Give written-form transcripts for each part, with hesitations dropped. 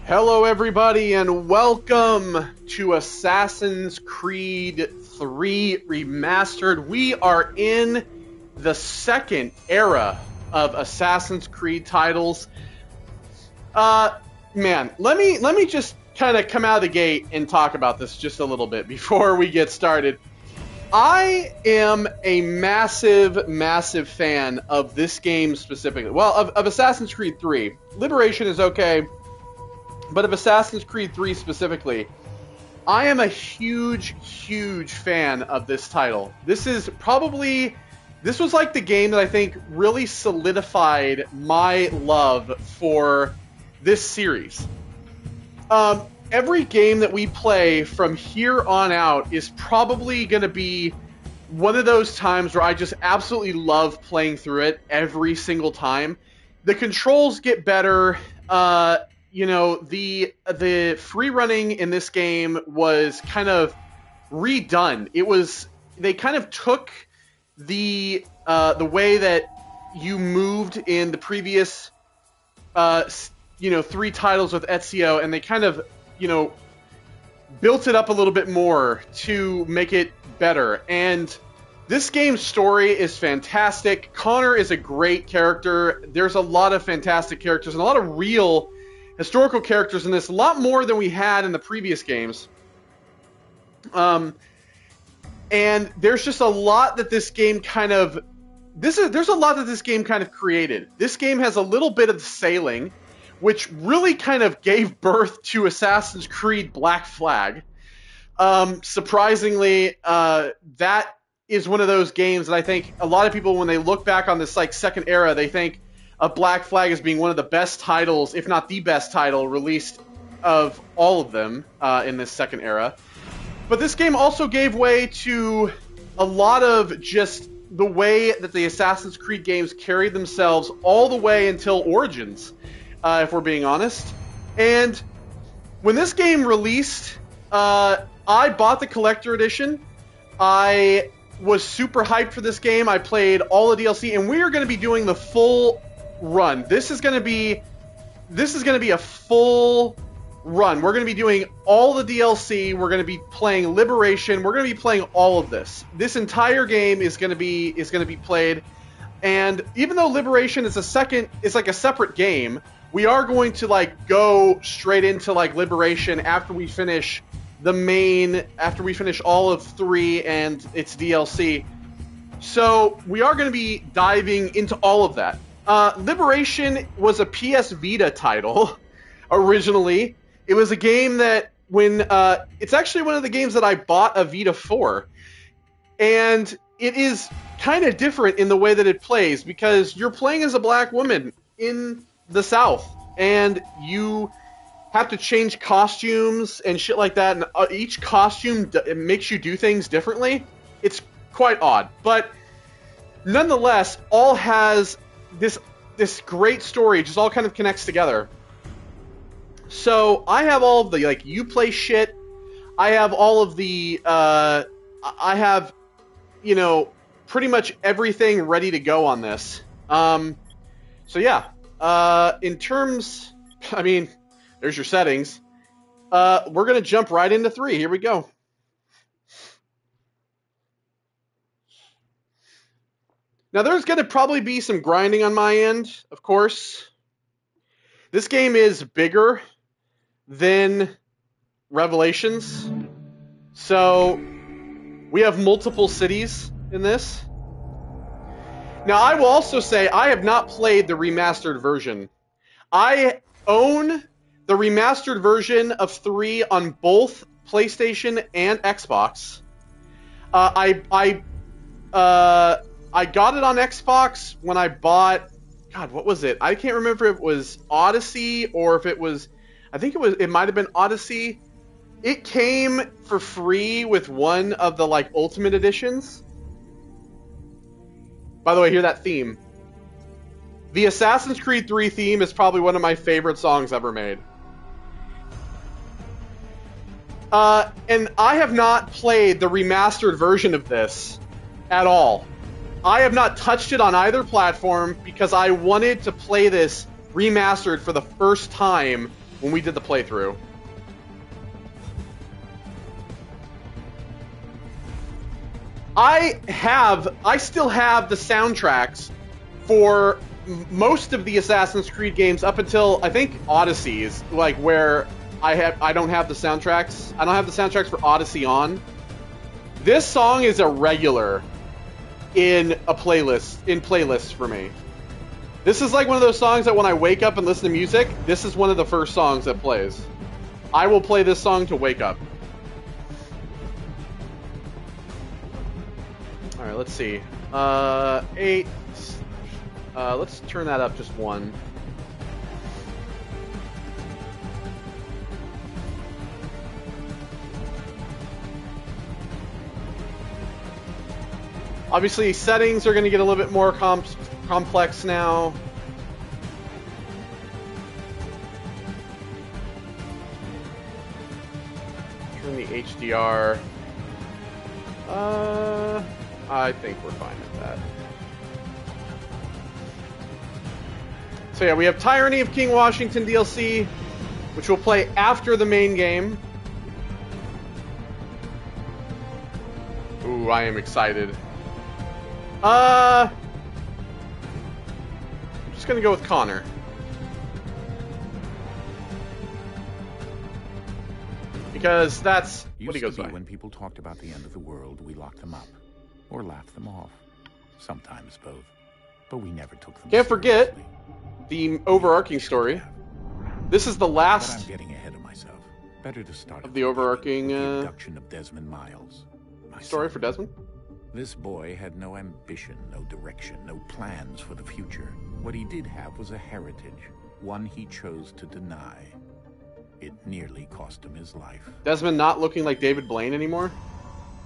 Hello, everybody, and welcome to Assassin's Creed 3 Remastered. We are in the second era of Assassin's Creed titles. Man, let me just kind of come out of the gate and talk about this just a little bit before we get started. I am a massive fan of this game specifically. Well, of Assassin's Creed 3. Liberation is okay. But of Assassin's Creed 3 specifically, I am a huge fan of this title. This was like the game that I think really solidified my love for this series. Every game that we play from here on out is probably going to be one of those times where I just absolutely love playing through it every single time. The controls get better. The free running in this game was kind of redone. They kind of took the way that you moved in the previous three titles with Ezio, and they kind of built it up a little bit more to make it better. And this game's story is fantastic. Connor is a great character. There's a lot of fantastic characters and a lot of real historical characters in this, a lot more than we had in the previous games. And there's just a lot that this game kind of created. This game has a little bit of sailing, which really kind of gave birth to Assassin's Creed Black Flag. Surprisingly, that is one of those games that I think a lot of people, when they look back on this second era, they think of Black Flag as being one of the best titles, if not the best title, released of all of them in this second era. But this game also gave way to a lot of just the way that the Assassin's Creed games carried themselves all the way until Origins, if we're being honest. And when this game released, I bought the collector edition. I was super hyped for this game. I played all the DLC, and we are going to be doing the full run. This is going to be a full run. We're going to be doing all the DLC. We're going to be playing Liberation. We're going to be playing all of this. This entire game is going to be played. And even though Liberation is like a separate game, we are going to go straight into Liberation after we finish all of 3 and its DLC. So we are going to be diving into all of that. Liberation was a PS Vita title originally. It was a game that it's actually one of the games that I bought a Vita for. And it is kind of different in the way that it plays, because you're playing as a black woman in the South, and you have to change costumes and shit like that, and each costume it makes you do things differently. It's quite odd, but nonetheless, all has this great story. It just all kind of connects together. So I have all of the Uplay shit. I have all of the I have pretty much everything ready to go on this. So yeah, in terms, there's your settings. We're gonna jump right into 3. Here we go. Now, there's going to probably be some grinding on my end, of course. This game is bigger than Revelations. So, we have multiple cities in this. Now, I will also say I have not played the remastered version. I own the remastered version of 3 on both PlayStation and Xbox. I got it on Xbox when I bought, God, what was it? I can't remember if it was Odyssey or if it was, it might have been Odyssey. It came for free with one of the Ultimate Editions. By the way, hear that theme. The Assassin's Creed 3 theme is probably one of my favorite songs ever made. And I have not played the remastered version of this at all. I have not touched it on either platform because I wanted to play this remastered for the first time when we did the playthrough. I still have the soundtracks for most of the Assassin's Creed games up until, I think, Odyssey is like where I don't have the soundtracks. I don't have the soundtracks for Odyssey on. This song is a regular in playlists for me. This is like one of those songs that when I wake up and listen to music, this is one of the first songs that plays. I will play this song to wake up. All right, let's see. 8. Let's turn that up just 1. Obviously, settings are going to get a little bit more complex now. Turn the HDR. I think we're fine with that. So yeah, we have Tyranny of King Washington DLC, which will play after the main game. Ooh, I am excited. I'm just gonna go with Connor. Because that's what he goes by. When people talked about the end of the world, we locked them up. Or laughed them off. Sometimes both. But we never took them Can't forget seriously. the overarching story. This is the last But I'm getting ahead of myself. Better to start of the overarching the abduction of Desmond Miles. story for Desmond. This boy had no ambition, no direction, no plans for the future. What he did have was a heritage, one he chose to deny. It nearly cost him his life. Desmond not looking like David Blaine anymore.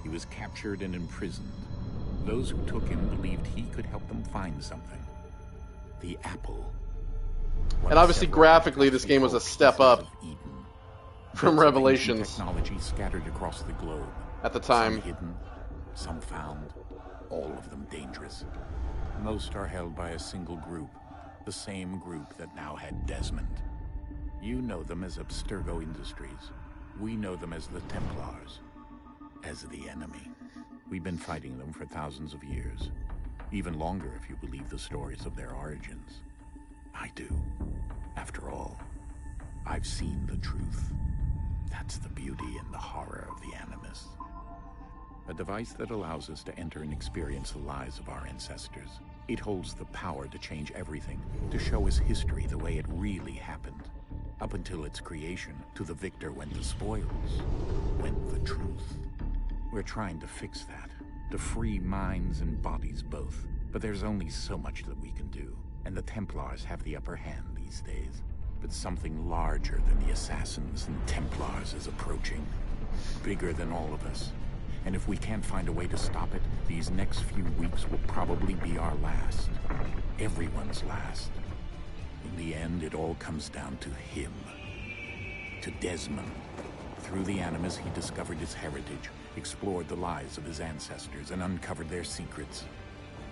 He was captured and imprisoned. Those who took him believed he could help them find something. The apple. And obviously graphically this game was a step up from Revelations. Technology scattered across the globe. At the time. Some hidden, some found, all of them dangerous. Most are held by a single group, the same group that now had Desmond. You know them as Abstergo Industries. We know them as the Templars, as the enemy. We've been fighting them for thousands of years, even longer if you believe the stories of their origins. I do. After all, I've seen the truth. That's the beauty and the horror of the Animus. A device that allows us to enter and experience the lives of our ancestors. It holds the power to change everything, to show us history the way it really happened. Up until its creation, to the victor went the spoils, went the truth. We're trying to fix that, to free minds and bodies both. But there's only so much that we can do, and the Templars have the upper hand these days. But something larger than the Assassins and Templars is approaching, bigger than all of us. And if we can't find a way to stop it, these next few weeks will probably be our last. Everyone's last. In the end, it all comes down to him. To Desmond. Through the Animus, he discovered his heritage, explored the lives of his ancestors, and uncovered their secrets.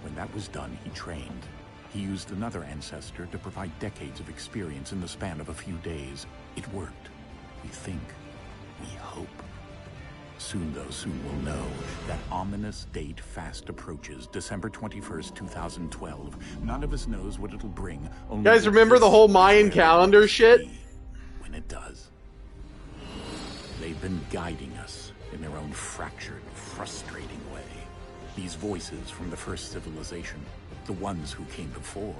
When that was done, he trained. He used another ancestor to provide decades of experience in the span of a few days. It worked. We think. We hope. Soon, though, soon we'll know. That ominous date fast approaches, December 21st, 2012. None of us knows what it'll bring. Only you guys remember the whole Mayan calendar shit? When it does. They've been guiding us in their own fractured, frustrating way. These voices from the first civilization, the ones who came before,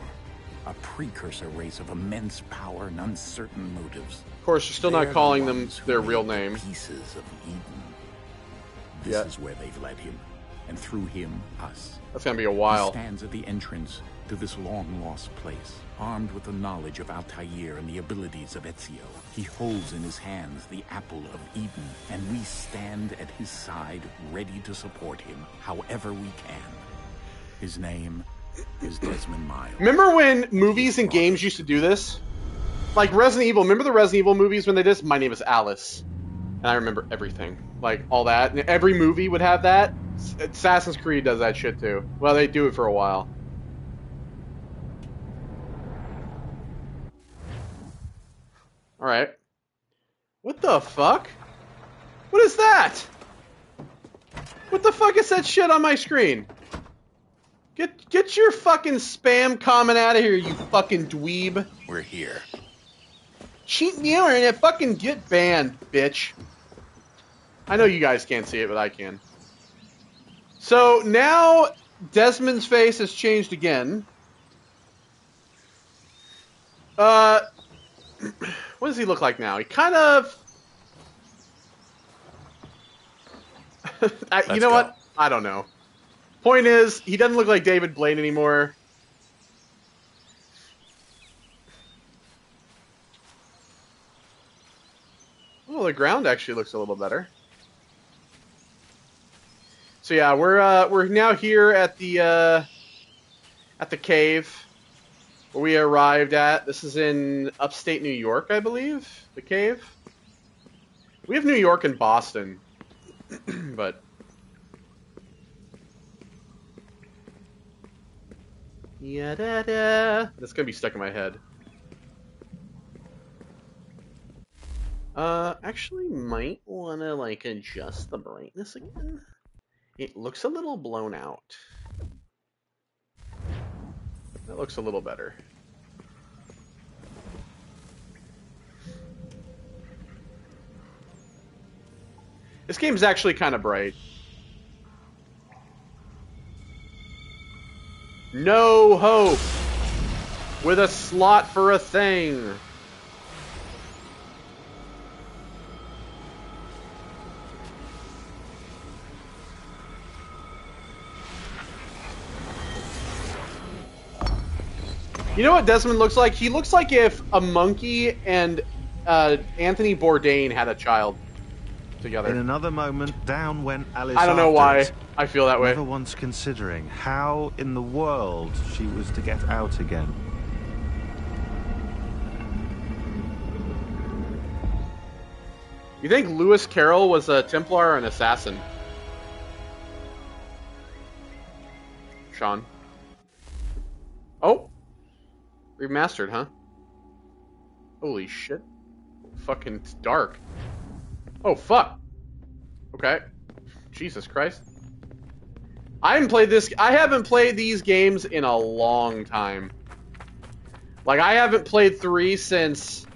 a precursor race of immense power and uncertain motives. Of course, you're still not calling them their real name. Pieces of Eden. This is where they've led him, and through him, us. That's gonna be a while. He stands at the entrance to this long-lost place, armed with the knowledge of Altair and the abilities of Ezio. He holds in his hands the apple of Eden, and we stand at his side, ready to support him however we can. His name is Desmond Miles. Remember when movies and games used to do this? Like Resident Evil. Remember the Resident Evil movies when they did this? My name is Alice. And I remember everything. Like, all that. And every movie would have that. Assassin's Creed does that shit, too. Well, they do it for a while. Alright. What the fuck? What is that? What the fuck is that shit on my screen? Get your fucking spam comment out of here, you fucking dweeb. We're here. Cheat viewer and fucking get banned, bitch. I know you guys can't see it, but I can. So now Desmond's face has changed again. What does he look like now? He kind of... you know what? I don't know. Point is, he doesn't look like David Blaine anymore. Oh, the ground actually looks a little better. So yeah, we're now here at the cave where we arrived at. This is in upstate New York, I believe. The cave. We have New York and Boston, but yeah, that's gonna be stuck in my head. Actually, might wanna like adjust the brightness again. It looks a little blown out. That looks a little better. This game's actually kind of bright. No hope! With a slot for a thing! You know what Desmond looks like? He looks like if a monkey and Anthony Bourdain had a child together. In another moment, down went Alice. I don't know why I feel that way. Never once considering how in the world she was to get out again. You think Lewis Carroll was a Templar or an assassin? Sean? Oh! Remastered, huh? Holy shit. Fucking it's dark. Oh, fuck. Okay. Jesus Christ. I haven't played these games in a long time. Like, I haven't played 3 since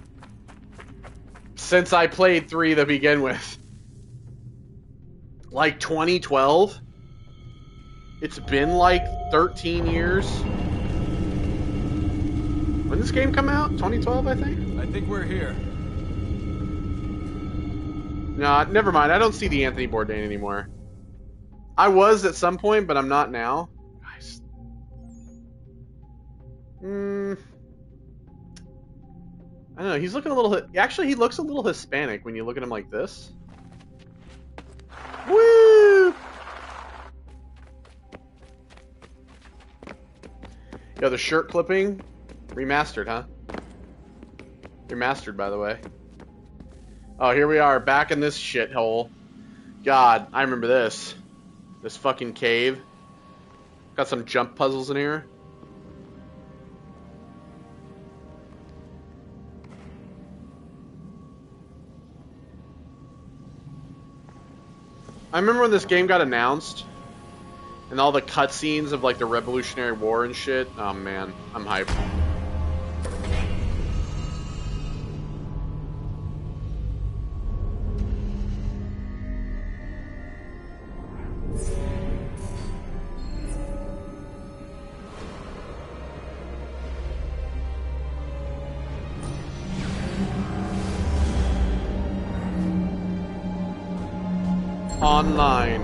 I played 3 to begin with. Like 2012? It's been like 13 years. When did this game come out? 2012, I think? I think we're here. Nah, never mind. I don't see the Anthony Bourdain anymore. I was at some point, but I'm not now. Guys. I don't know. He's looking a little... Actually, he looks a little Hispanic when you look at him like this. Woo! Yo, the shirt clipping... Remastered, huh? Remastered, by the way. Oh, here we are, back in this shithole. God, I remember this. This fucking cave. Got some jump puzzles in here. I remember when this game got announced. And all the cutscenes of like the Revolutionary War and shit. Oh man, I'm hyped. Online.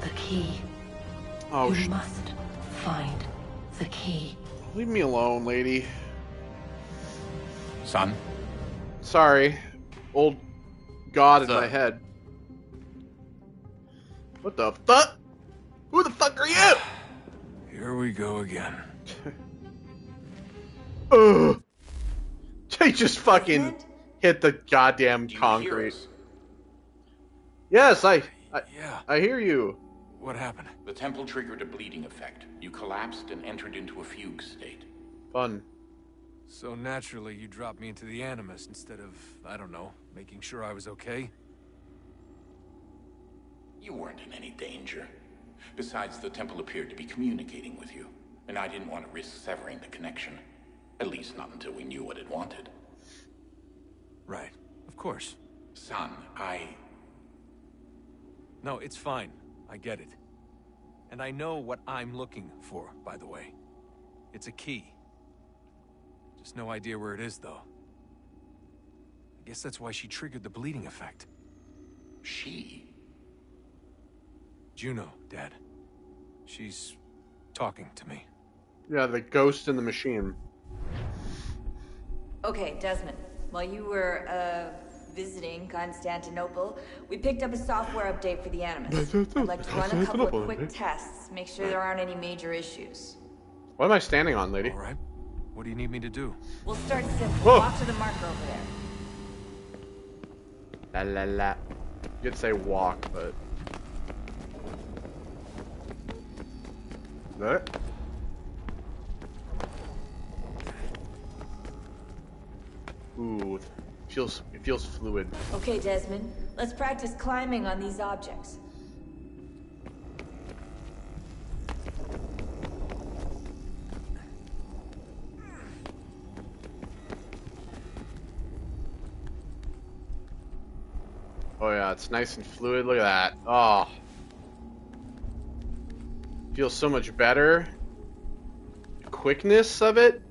The key. Oh, You must find the key. leave me alone, lady. Son? Sorry. Old god in What's my up? head. What the fuck? Who the fuck are you? Here we go again. Ugh. They just fucking Desmond? hit the goddamn Do you hear concrete. us? Yes, Yeah. I hear you. What happened? The temple triggered a bleeding effect. You collapsed and entered into a fugue state. Fun. So naturally, you dropped me into the Animus instead of, I don't know, making sure I was okay? You weren't in any danger. Besides, the temple appeared to be communicating with you, and I didn't want to risk severing the connection. At least not until we knew what it wanted. Right. Of course. Son, No, it's fine. I get it. And I know what I'm looking for, by the way. It's a key. Just no idea where it is, though. I guess that's why she triggered the bleeding effect. She? Juno, Dad. She's talking to me. Yeah, the ghost in the machine. Okay, Desmond. While you were, visiting Constantinople, we picked up a software update for the Animus. I'd like to run a couple of quick tests, make sure there aren't any major issues. What am I standing on, lady? All right. What do you need me to do? We'll start simple. Whoa. Walk to the marker over there. La la la. You could say walk, but... There. Ooh, it feels fluid. Okay, Desmond. Let's practice climbing on these objects. Oh yeah, it's nice and fluid. Look at that. Oh. Feels so much better. The quickness of it.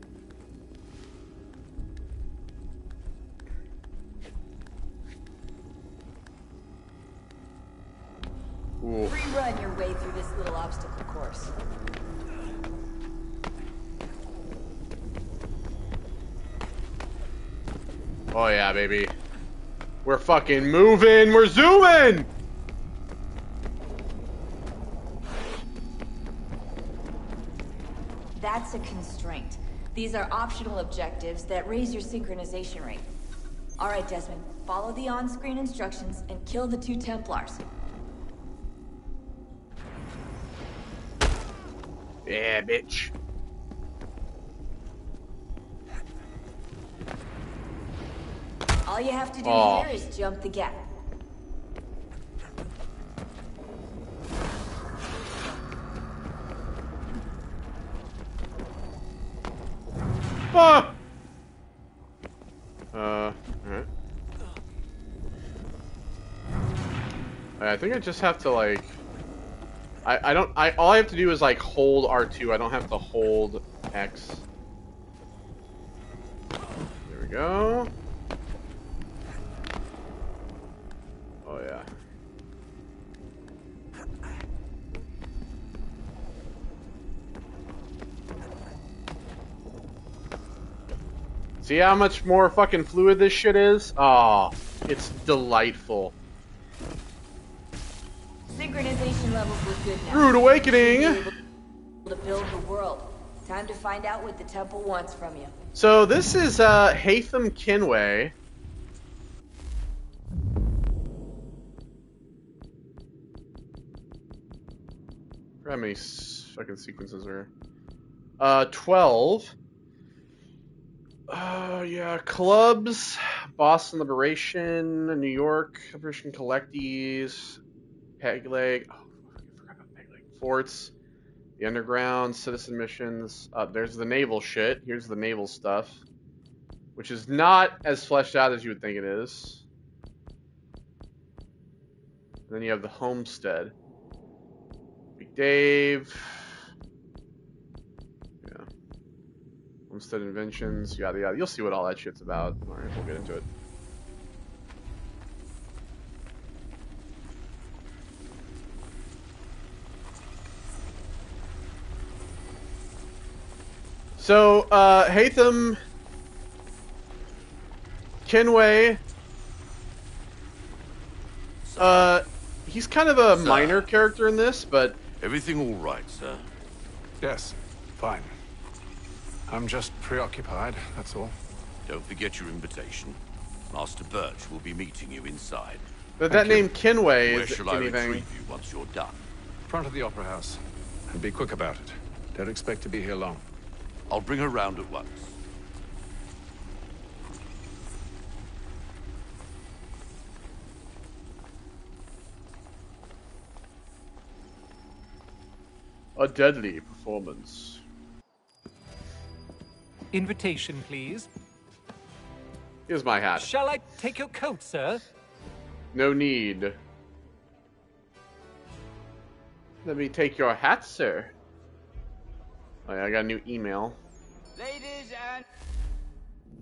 Ooh. Free run your way through this little obstacle course. Oh yeah, baby. We're fucking moving. We're zooming. That's a constraint. These are optional objectives that raise your synchronization rate. All right, Desmond. Follow the on-screen instructions and kill the 2 Templars. Yeah, bitch. All you have to do Oh. here is jump the gap. Ah! Alright. I think I just have to, like... all I have to do is, like, hold R2. I don't have to hold X. There we go. Oh, yeah. See how much more fucking fluid this shit is? Oh, it's delightful. Synchronization levels look good now. Rude awakening! You'll be able to build the world. Time to find out what the temple wants from you. So this is Hatham Kinway. How many fucking sequences are 12. Yeah, clubs, Boston Liberation, New York, Operation Collectees, Peg Leg, oh, I forgot about Peg Leg, Forts, the Underground, Citizen Missions, there's the naval shit, here's the naval stuff, which is not as fleshed out as you would think it is. And then you have the Homestead. Big Dave. Yeah. Homestead Inventions, yada yada. You'll see what all that shit's about. Alright, we'll get into it. So, Hatham Kinway, he's kind of a minor character in this, but Everything all right, sir? Yes, fine. I'm just preoccupied, that's all. Don't forget your invitation. Master Birch will be meeting you inside. But that name Kinway Where is shall I anything. retrieve you once you're done? Front of the Opera House. And be quick about it. Don't expect to be here long. I'll bring her round at once. A deadly performance. Invitation, please. Here's my hat. Shall I take your coat, sir? No need. Let me take your hat, sir. Oh yeah, I got a new email. Ladies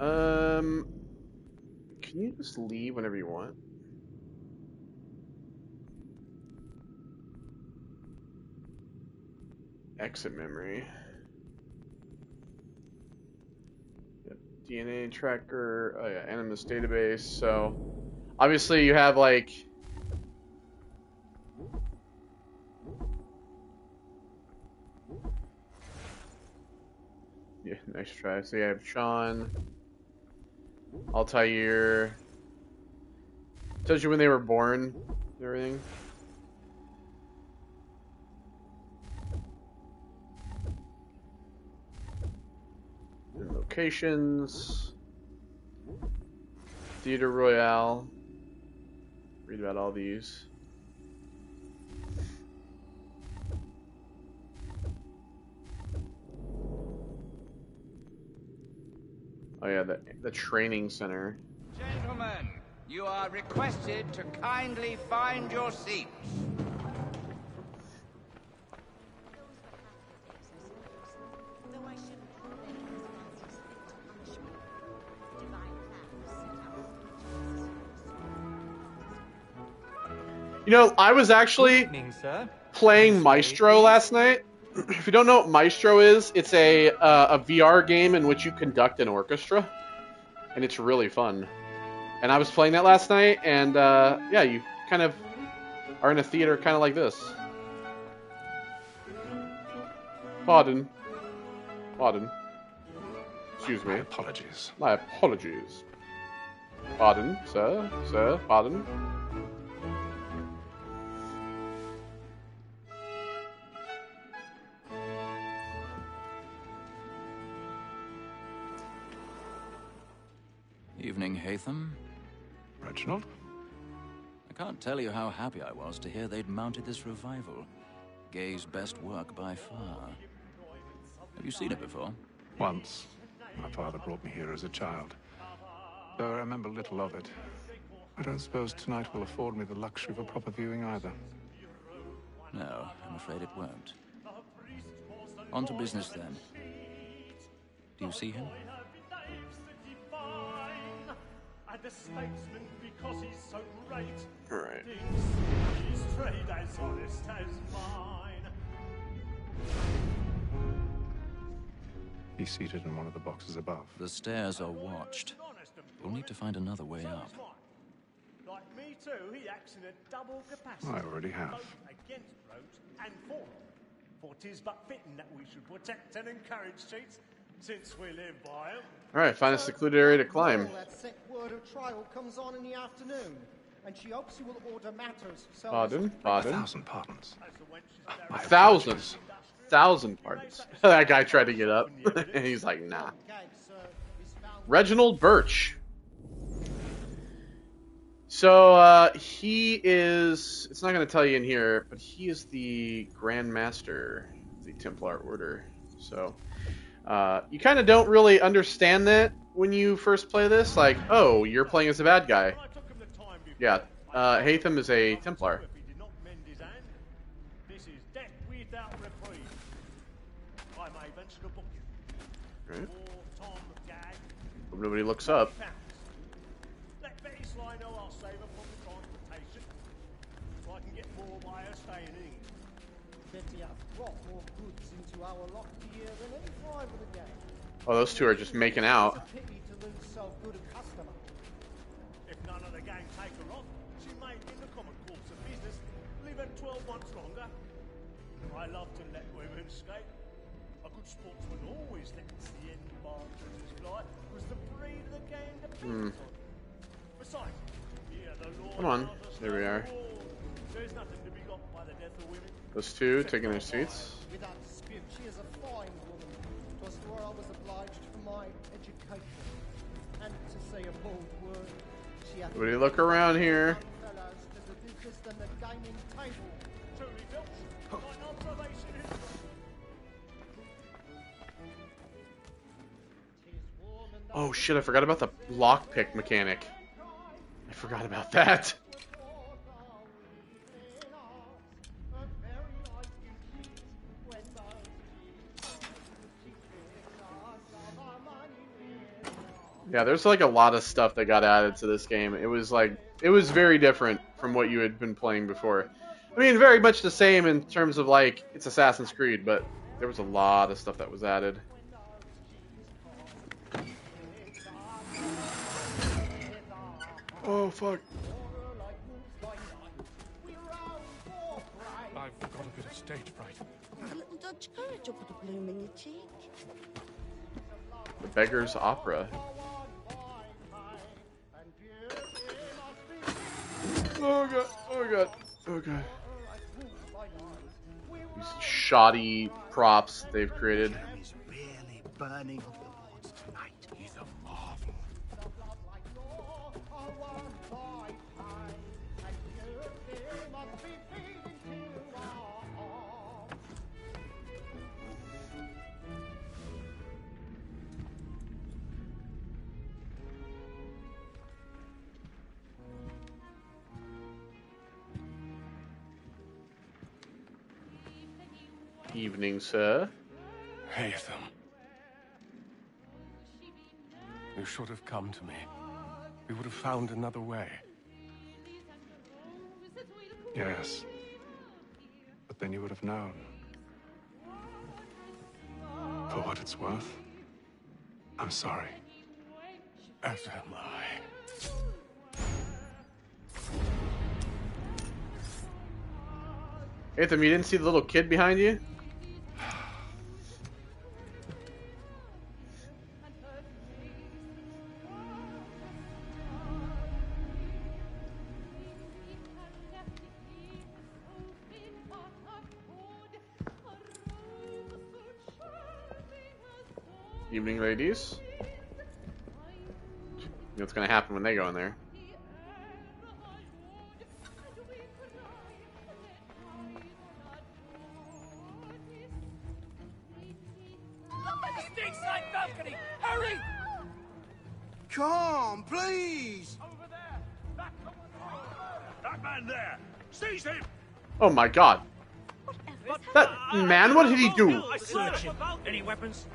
and... Can you just leave whenever you want? Exit memory. Yep. DNA tracker. Oh yeah, Animus database. So, obviously you have like... Yeah, nice try. So you have Sean, Altair. Tells you when they were born and everything. And locations. Theater Royale. Read about all these. Oh yeah, the training center. Gentlemen, you are requested to kindly find your seats. You know, I was actually Evening, sir. playing Maestro last night. If you don't know what Maestro is, it's a VR game in which you conduct an orchestra, and it's really fun. And I was playing that last night, and yeah, you kind of are in a theater kind of like this. Pardon. Pardon. Excuse me. My apologies. My apologies. Pardon, sir. Sir, pardon. Evening, Hatham. Reginald? I can't tell you how happy I was to hear they'd mounted this revival. Gay's best work by far. Have you seen it before? Once. My father brought me here as a child. Though I remember little of it. I don't suppose tonight will afford me the luxury of a proper viewing either. No, I'm afraid it won't. On to business then. Do you see him? The statesman, because he's so great, right. His trade as honest as mine. He's seated in one of the boxes above. The stairs are watched. We'll need to find another way up. Like me too, he acts in a double capacity. I already have. Both against roads and for them. For 'tis but fitting that we should protect and encourage cheats, since we live by them. Alright, find a secluded area to climb. That set word of trial comes on in the afternoon, and she hopes you will order matters. So Pardon? Pardon? 1,000 pardons. 1,000 pardons. That guy tried to get up, and he's like, nah. Reginald Birch. So, he is... It's not going to tell you in here, but he is the Grand Master of the Templar Order. So... you kind of don't really understand that when you first play this. Like, oh, you're playing as a bad guy. Yeah, Hatham is a Templar. Right. Hope nobody looks up. Oh, those two are just making out. If none of the gang take her off, she may, in the common course of business, live at 12 months longer. I love to let women escape. A good sportsman always lets the end markers fly, was the breed of the game depends on. Besides, yeah, the law. Come on. There we are. There's nothing to be got by the death of women. Those two taking their seats. Without dispute, she is a fine woman. 'Twas to her I was obliged for my education. And to say a bold word, she hath Everybody look around here. fellows to the business than the gaming table. Truly built. Like observation is. Oh shit, I forgot about the lockpick mechanic. I forgot about that. Yeah, there's like a lot of stuff that got added to this game. It was very different from what you had been playing before. I mean, very much the same in terms of like, it's Assassin's Creed, but there was a lot of stuff that was added. Oh, fuck. I've got a bit of stage fright. A little Dutch courage will put a bloom in your cheek. The Beggar's Opera. Oh god, oh god, oh god. These shoddy props they've created. He's really burning up the boards tonight. He's a marvel. Evening, sir. Haytham. You should have come to me. We would have found another way. Yes. But then you would have known. For what it's worth, I'm sorry. As am I. Atham, you didn't see the little kid behind you? Evening, ladies. You know what's gonna happen when they go in there. Balcony! Hurry! Come, please! That man there! Seize him! Oh my god. That man, what did he do? I search him. Any weapons?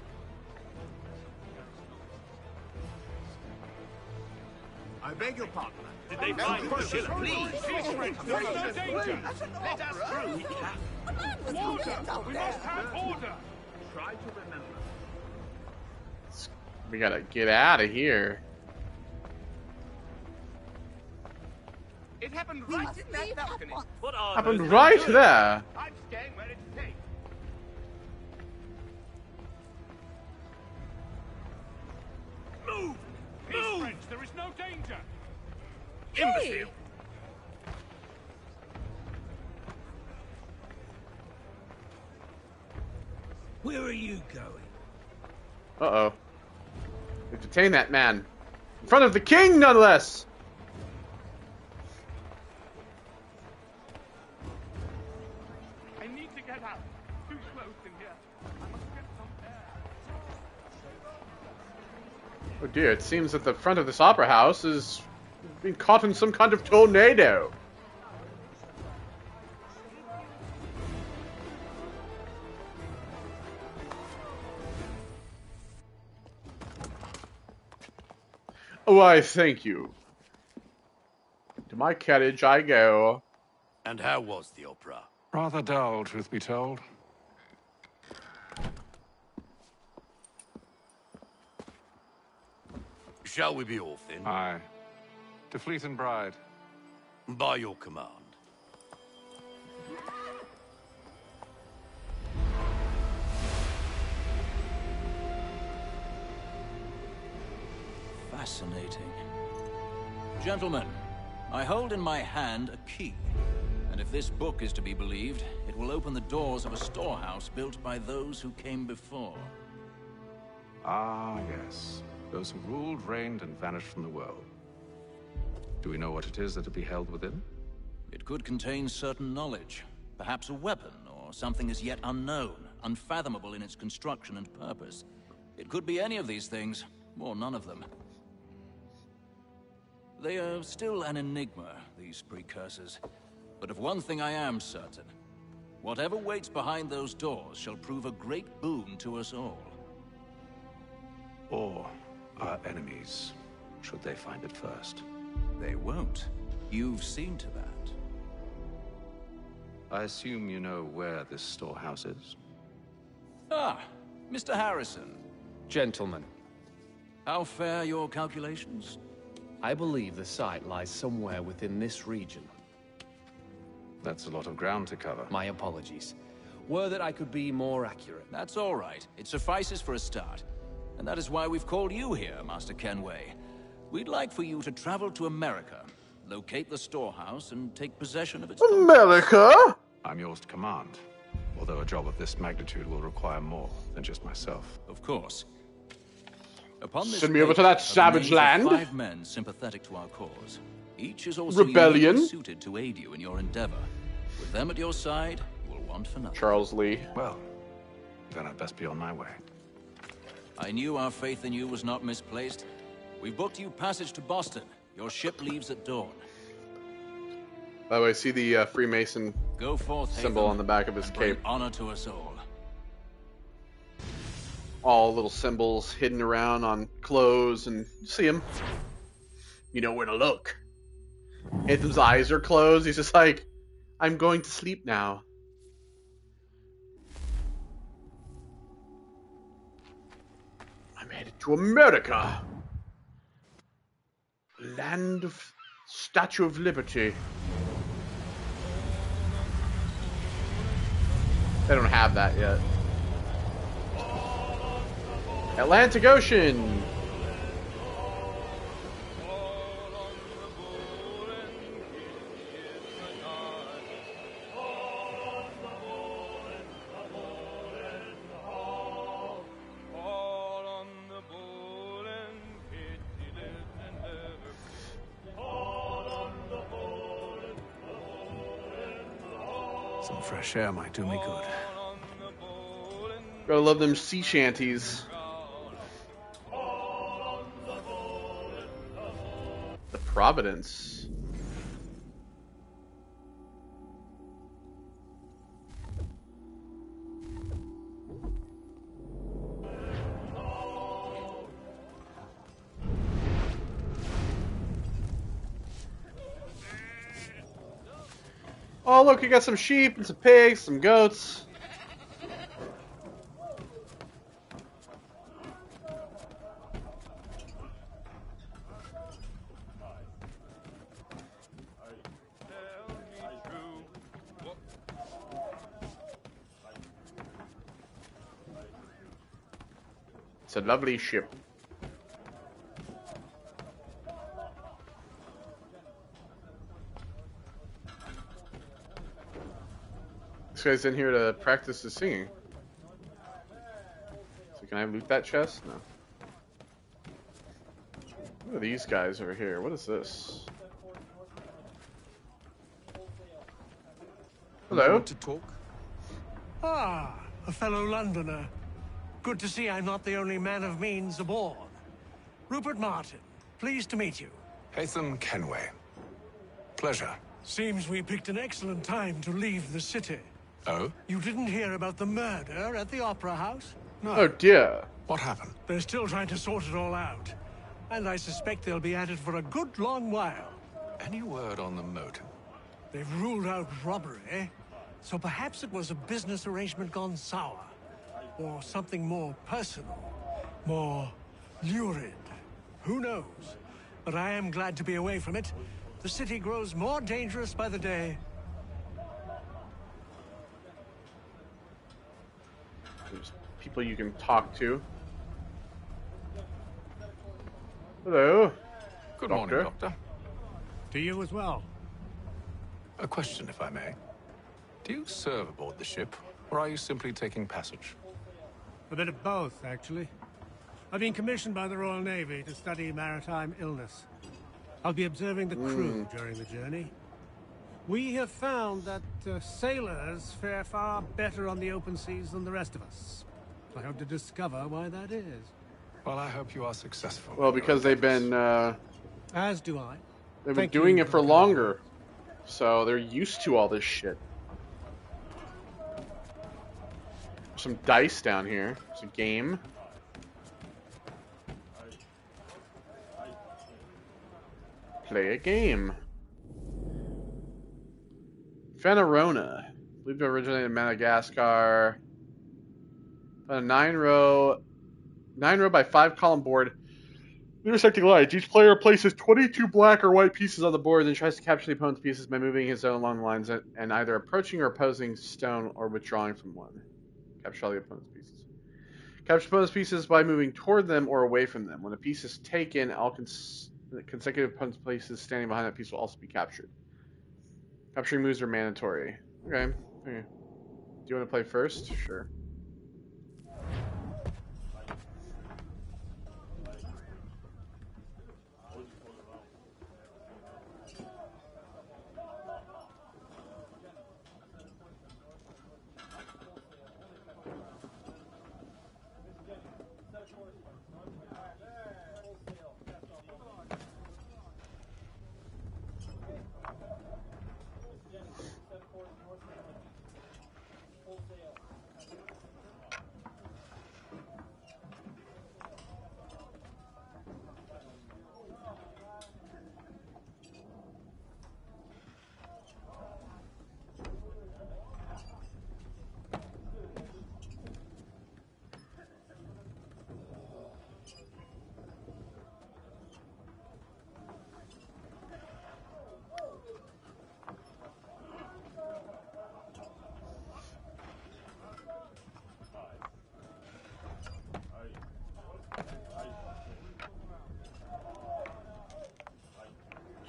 I beg your pardon. Did they find the killer? Please! There's no danger! Let us through. Order! We must have order! Try to remember. We gotta get out of here. It happened right in that balcony. What are Happened those right doing? there. I'm staying where it's safe. Move! Move! French, there is no danger! Imbecile! Where are you going? Uh-oh. We've detained that man. In front of the king, none less! I need to get out. Too close in here. I must get some air. Oh dear, it seems that the front of this opera house is being caught in some kind of tornado. Why, thank you. To my carriage I go. And how was the opera? Rather dull, truth be told. Shall we be off then? Aye. To Fleet and Bride. By your command. Fascinating. Gentlemen, I hold in my hand a key. And if this book is to be believed, it will open the doors of a storehouse built by those who came before. Ah, yes. Those who ruled, reigned, and vanished from the world. Do we know what it is that will be held within? It could contain certain knowledge. Perhaps a weapon, or something as yet unknown, unfathomable in its construction and purpose. It could be any of these things, or none of them. They are still an enigma, these precursors. But of one thing I am certain. Whatever waits behind those doors shall prove a great boon to us all. Or our enemies, should they find it first. They won't. You've seen to that. I assume you know where this storehouse is? Ah, Mr. Harrison. Gentlemen. How fare your calculations? I believe the site lies somewhere within this region. That's a lot of ground to cover. My apologies. Were that I could be more accurate. That's all right. It suffices for a start. And that is why we've called you here, Master Kenway. We'd like for you to travel to America, locate the storehouse, and take possession of its... America? I'm yours to command. Although a job of this magnitude will require more than just myself. Of course. Upon this Send me over to that savage land. 5 men sympathetic to our cause. Each is also Rebellion. uniquely suited to aid you in your endeavor. With them at your side, you will want for nothing. Charles Lee. Well, then I'd best be on my way. I knew our faith in you was not misplaced. We booked you passage to Boston. Your ship leaves at dawn. By the way, see the Freemason Go forth, symbol Hatham, on the back of his and bring cape. honor to us all. All little symbols hidden around on clothes, and see him. You know where to look. Hatham's eyes are closed. He's just like, I'm going to sleep now. I'm headed to America. Land of Statue of Liberty. They don't have that yet. Atlantic Ocean. Some fresh air might do me good. Gotta love them sea shanties. The Providence. Oh, look, you got some sheep and some pigs, some goats. It's a lovely ship. This guy's in here to practice his singing. So can I loot that chest? No. What are these guys over here? What is this? Hello? Want to talk? Ah, a fellow Londoner. Good to see I'm not the only man of means aboard. Rupert Martin, pleased to meet you. Hatham Kenway. Pleasure. Seems we picked an excellent time to leave the city. Oh? You didn't hear about the murder at the Opera House? No. Oh dear. What happened? They're still trying to sort it all out. And I suspect they'll be at it for a good long while. Any word on the motive? They've ruled out robbery, so perhaps it was a business arrangement gone sour. Or something more personal, more lurid. Who knows? But I am glad to be away from it. The city grows more dangerous by the day. There's people you can talk to. Hello. Good Doctor. morning, Doctor. To you as well. A question, if I may. Do you serve aboard the ship, or are you simply taking passage? A bit of both, actually. I've been commissioned by the Royal Navy to study maritime illness. I'll be observing the crew during the journey. We have found that sailors fare far better on the open seas than the rest of us. I hope to discover why that is. Well, I hope you are successful. Well, because they've been As do I. they've been Thank doing you it for longer, so they're used to all this shit. Some dice down here. It's a game. Play a game. Phanerona. I believe it originated in Madagascar. A 9-row by 5-column board. Intersecting lines. Each player places 22 black or white pieces on the board and then tries to capture the opponent's pieces by moving his own along the lines and either approaching or opposing stone or withdrawing from one. Capture all the opponent's pieces. Capture opponent's pieces by moving toward them or away from them. When a piece is taken, all consecutive opponent's places standing behind that piece will also be captured. Capturing moves are mandatory. Okay. Do you want to play first? Sure.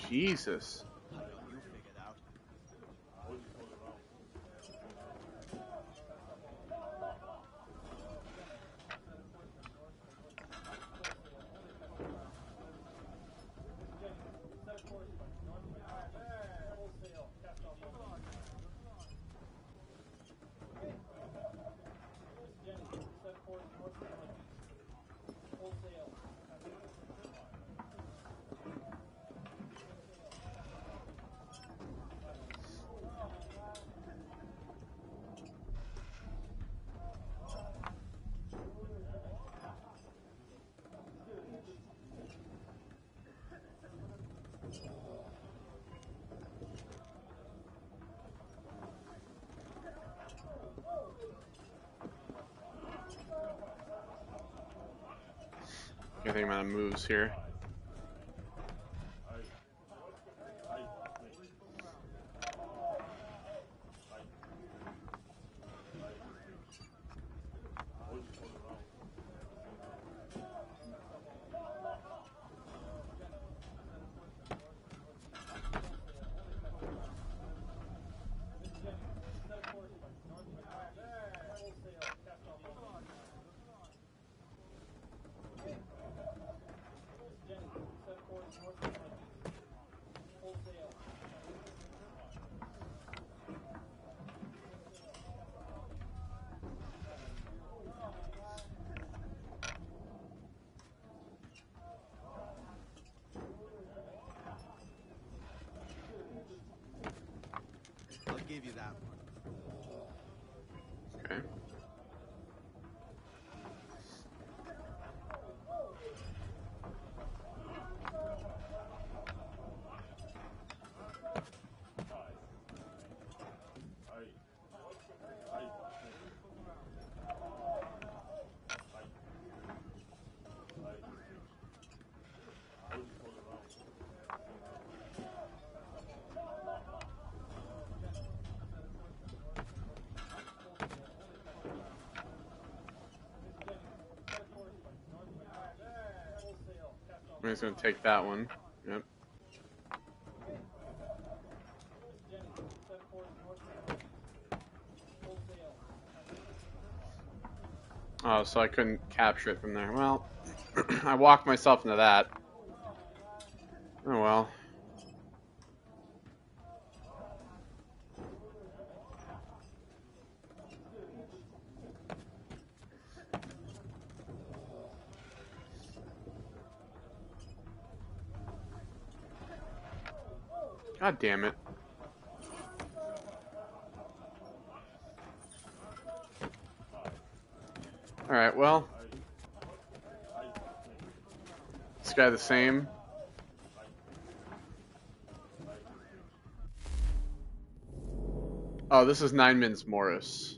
Jesus. I think amount of moves here. I'll give you that one. Okay. I'm just gonna take that one. Yep. Oh, so I couldn't capture it from there. Well, I walked myself into that. Oh well. God damn it. Alright, well. This guy the same. Oh, this is 9 Minutes Morris.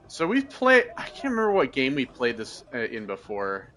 So we've played... I can't remember what game we played this in before.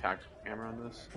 Tactical camera on this.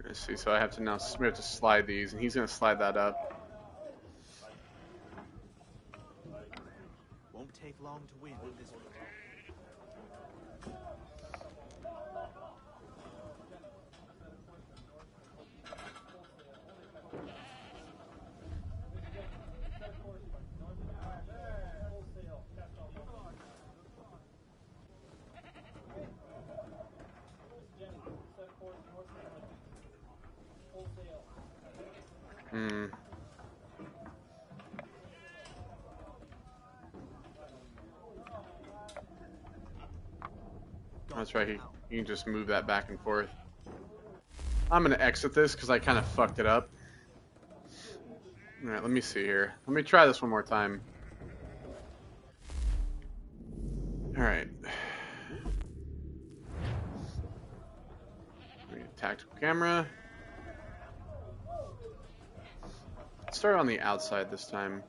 Let's see, so I have to now we have to slide these, and he's gonna slide that up. Won't take long to win this one. Hmm. That's right, you can just move that back and forth. I'm gonna exit this because I kind of fucked it up. Alright, let me see here. Let me try this one more time. Alright. Tactical camera. Let's start on the outside this time.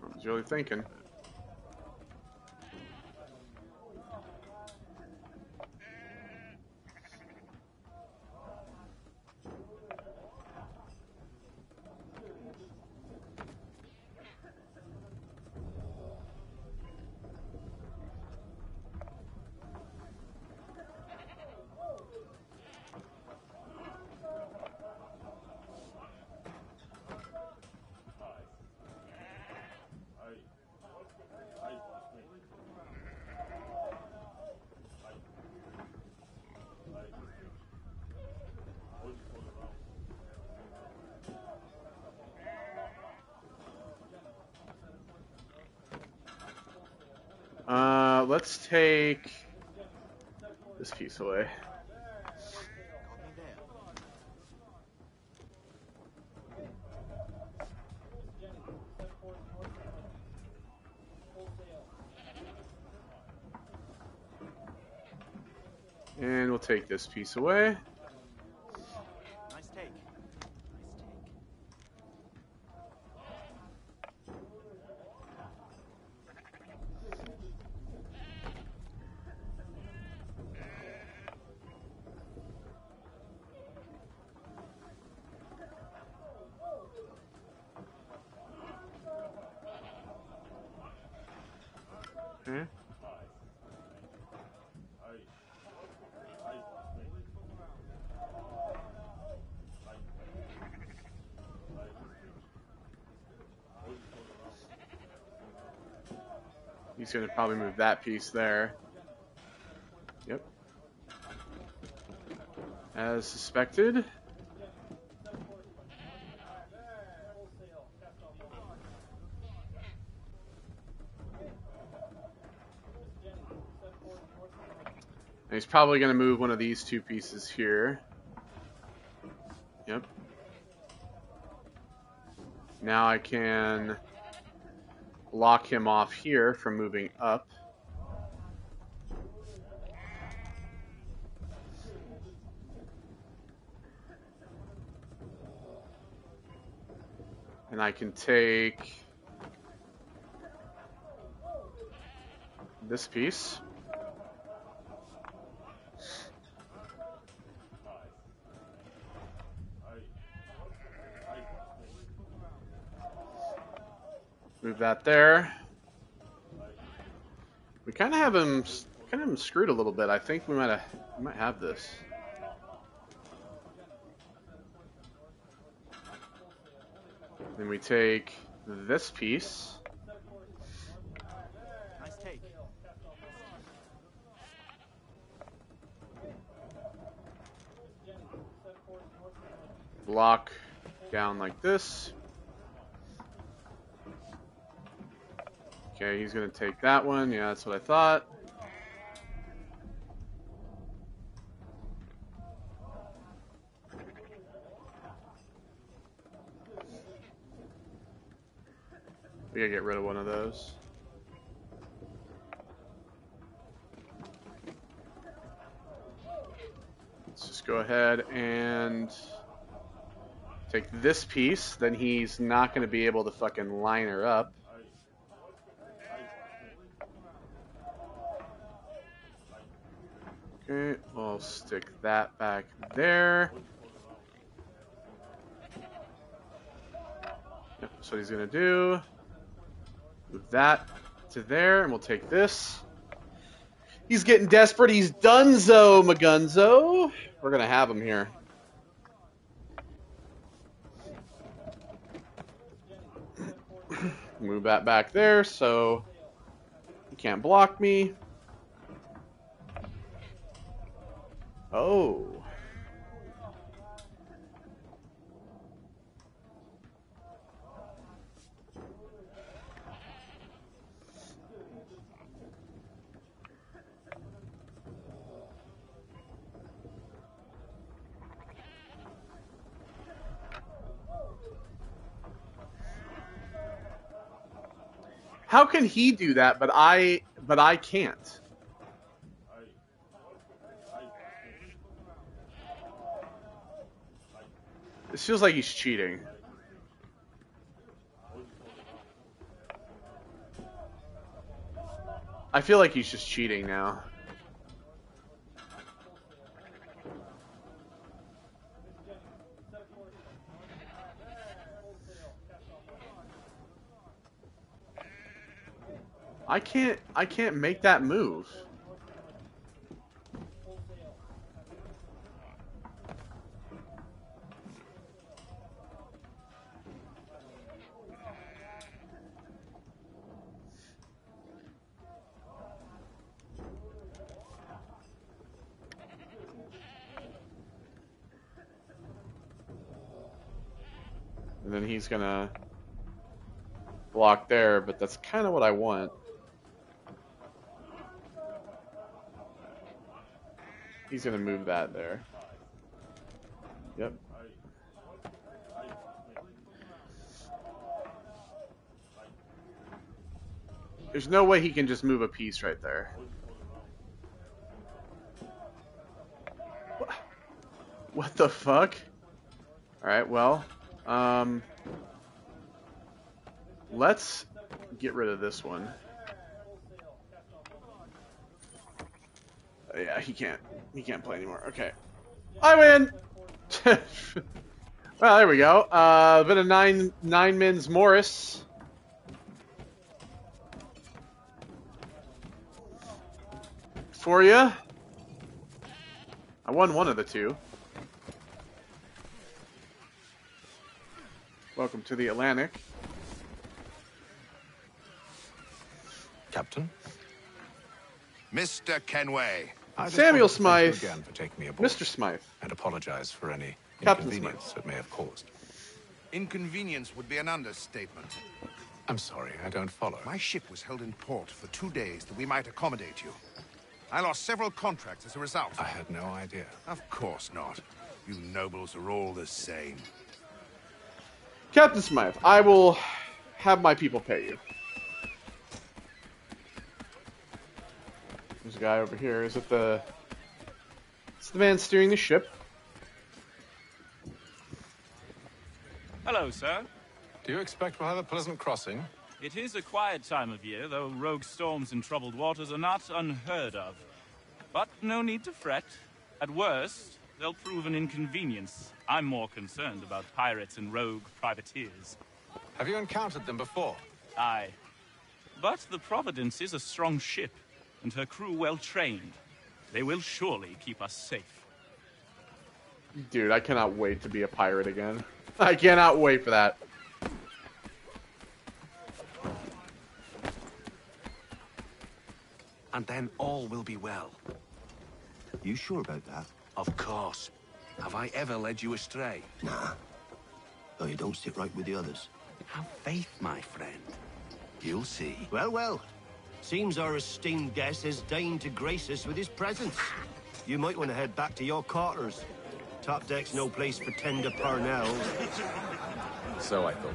I was really thinking. let's take this piece away. And we'll take this piece away. Nice take. Okay. He's going to probably move that piece there. Yep. As suspected. And he's probably going to move one of these two pieces here. Yep. Now I can block him off here from moving up. And I can take this piece. Move that there. We kind of have him screwed a little bit. I think we might have this. Then we take this piece. Nice take. Block down like this. Okay, he's going to take that one. Yeah, that's what I thought. We gotta get rid of one of those. Let's just go ahead and take this piece. Then he's not going to be able to fucking line her up. Okay, we'll stick that back there. Yep, that's what he's gonna do. Move that to there, and we'll take this. He's getting desperate. He's donezo, Magunzo. We're gonna have him here. Move that back there so he can't block me. Oh. How can he do that, but I can't? This feels like he's cheating. I feel like he's just cheating now. I can't make that move. And then he's gonna block there, but that's kind of what I want. He's gonna move that there. Yep. There's no way he can just move a piece right there. What the fuck? Alright, well, let's get rid of this one. Yeah, he can't play anymore. Okay. I win! Well, there we go. A bit of nine men's Morris. For you. I won one of the two. Welcome to the Atlantic. Captain? Mr. Kenway. Samuel Smythe. Again for taking me aboard. Mr. Smythe. And apologize for any Captain inconvenience it may have caused. Inconvenience would be an understatement. I'm sorry, I don't follow. My ship was held in port for 2 days that we might accommodate you. I lost several contracts as a result. I had no idea. Of course not. You nobles are all the same. Captain Smythe, I will have my people pay you. There's a guy over here. Is it the... It's the man steering the ship. Hello, sir. Do you expect we'll have a pleasant crossing? It is a quiet time of year, though rogue storms in troubled waters are not unheard of. But no need to fret. At worst, they'll prove an inconvenience. I'm more concerned about pirates and rogue privateers. Have you encountered them before? Aye. But the Providence is a strong ship, and her crew well trained. They will surely keep us safe. Dude, I cannot wait to be a pirate again. I cannot wait for that. And then all will be well. You sure about that? Of course. Have I ever led you astray? Nah. Though you don't sit right with the others. Have faith, my friend. You'll see. Well, well. Seems our esteemed guest has deigned to grace us with his presence. You might want to head back to your quarters. Top deck's no place for tender parnells. So I thought.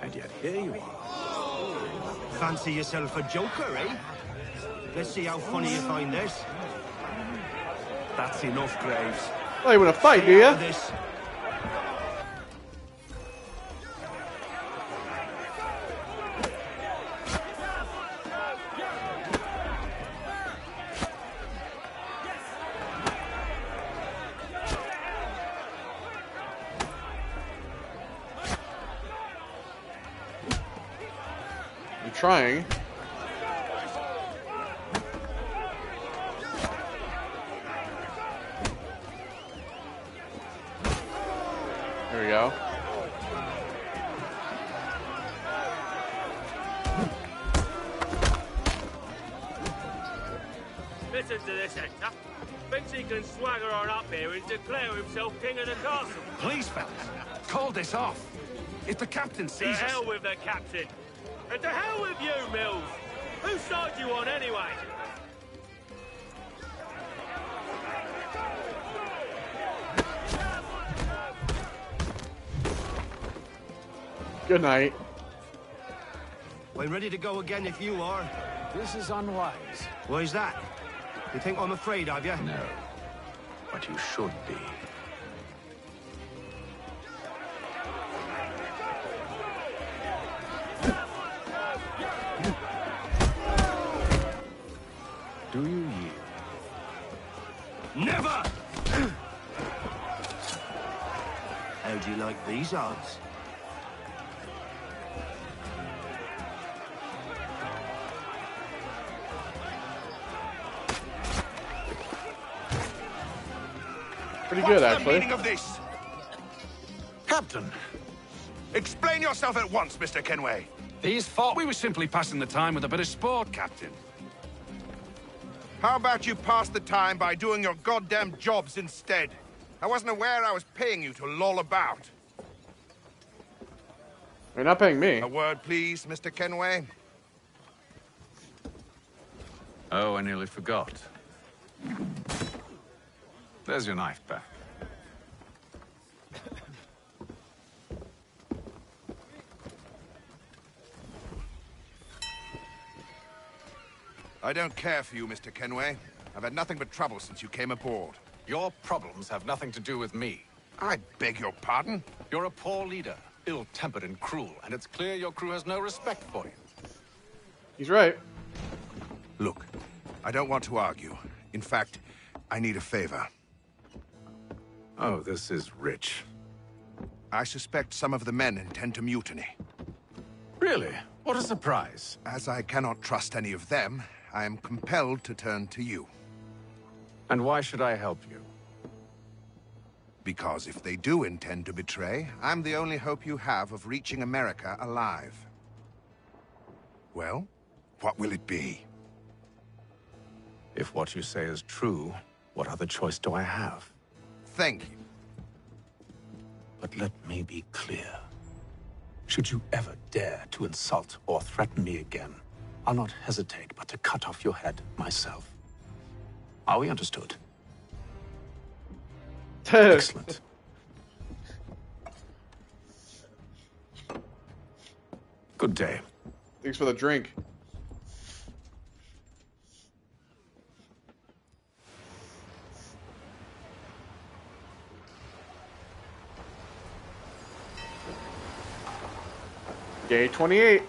And yet here you are. Fancy yourself a joker, eh? Let's see how funny you find this. That's enough, Graves. Oh, you want to fight, do you? This. I'm trying. There we go. Listen to this, Hector. Thinks he can swagger on up here and declare himself king of the castle. Please, fellas, call this off. If the captain To sees us... hell with the captain. And to hell with you, Mills. Whose side you on, anyway? Good night. I'm ready to go again if you are. This is unwise. Why's that? You think I'm afraid of you? No. But you should be. Do you yield? Never! How do you like these odds? Pretty good, What's actually. the meaning of this? Captain, explain yourself at once, Mr. Kenway. These thought we were simply passing the time with a bit of sport, Captain. How about you pass the time by doing your goddamn jobs instead? I wasn't aware I was paying you to loll about. You're not paying me. A word, please, Mr. Kenway. Oh, I nearly forgot. There's your knife back. I don't care for you, Mr. Kenway. I've had nothing but trouble since you came aboard. Your problems have nothing to do with me. I beg your pardon? You're a poor leader, ill-tempered and cruel, and it's clear your crew has no respect for you. He's right. Look, I don't want to argue. In fact, I need a favor. Oh, this is rich. I suspect some of the men intend to mutiny. Really? What a surprise. As I cannot trust any of them, I am compelled to turn to you. And why should I help you? Because if they do intend to betray, I'm the only hope you have of reaching America alive. Well, what will it be? If what you say is true, what other choice do I have? Thank you. But let me be clear. Should you ever dare to insult or threaten me again, I'll not hesitate but to cut off your head myself. Are we understood? Excellent. Good day. Thanks for the drink. Day 28.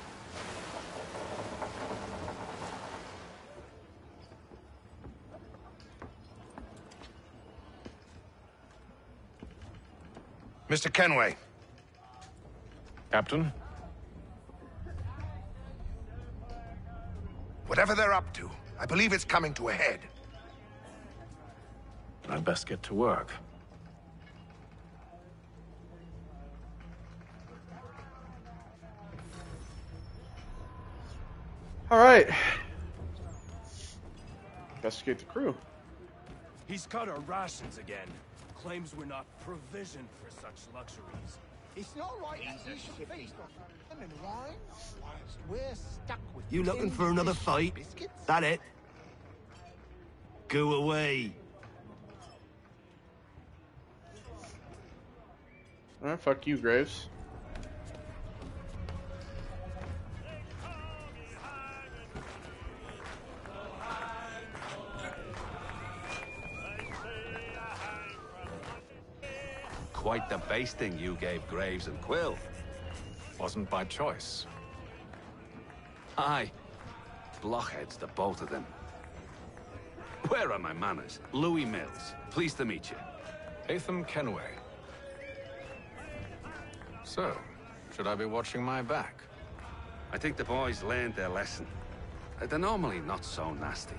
Mr. Kenway. Captain? Whatever they're up to, I believe it's coming to a head. I'd best get to work. All right. Investigate the crew. He's cut our rations again. Claims we're not provisioned for such luxuries. It's not right that you should feast on lemon wine whilst we're stuck with You looking for another fight? That it? Go away. Alright, fuck you, Graves. Quite the basting you gave Graves and Quill. Wasn't by choice. Aye. Blockheads, the both of them. Where are my manners? Louis Mills. Pleased to meet you. Atham Kenway. So, should I be watching my back? I think the boys learned their lesson. They're normally not so nasty.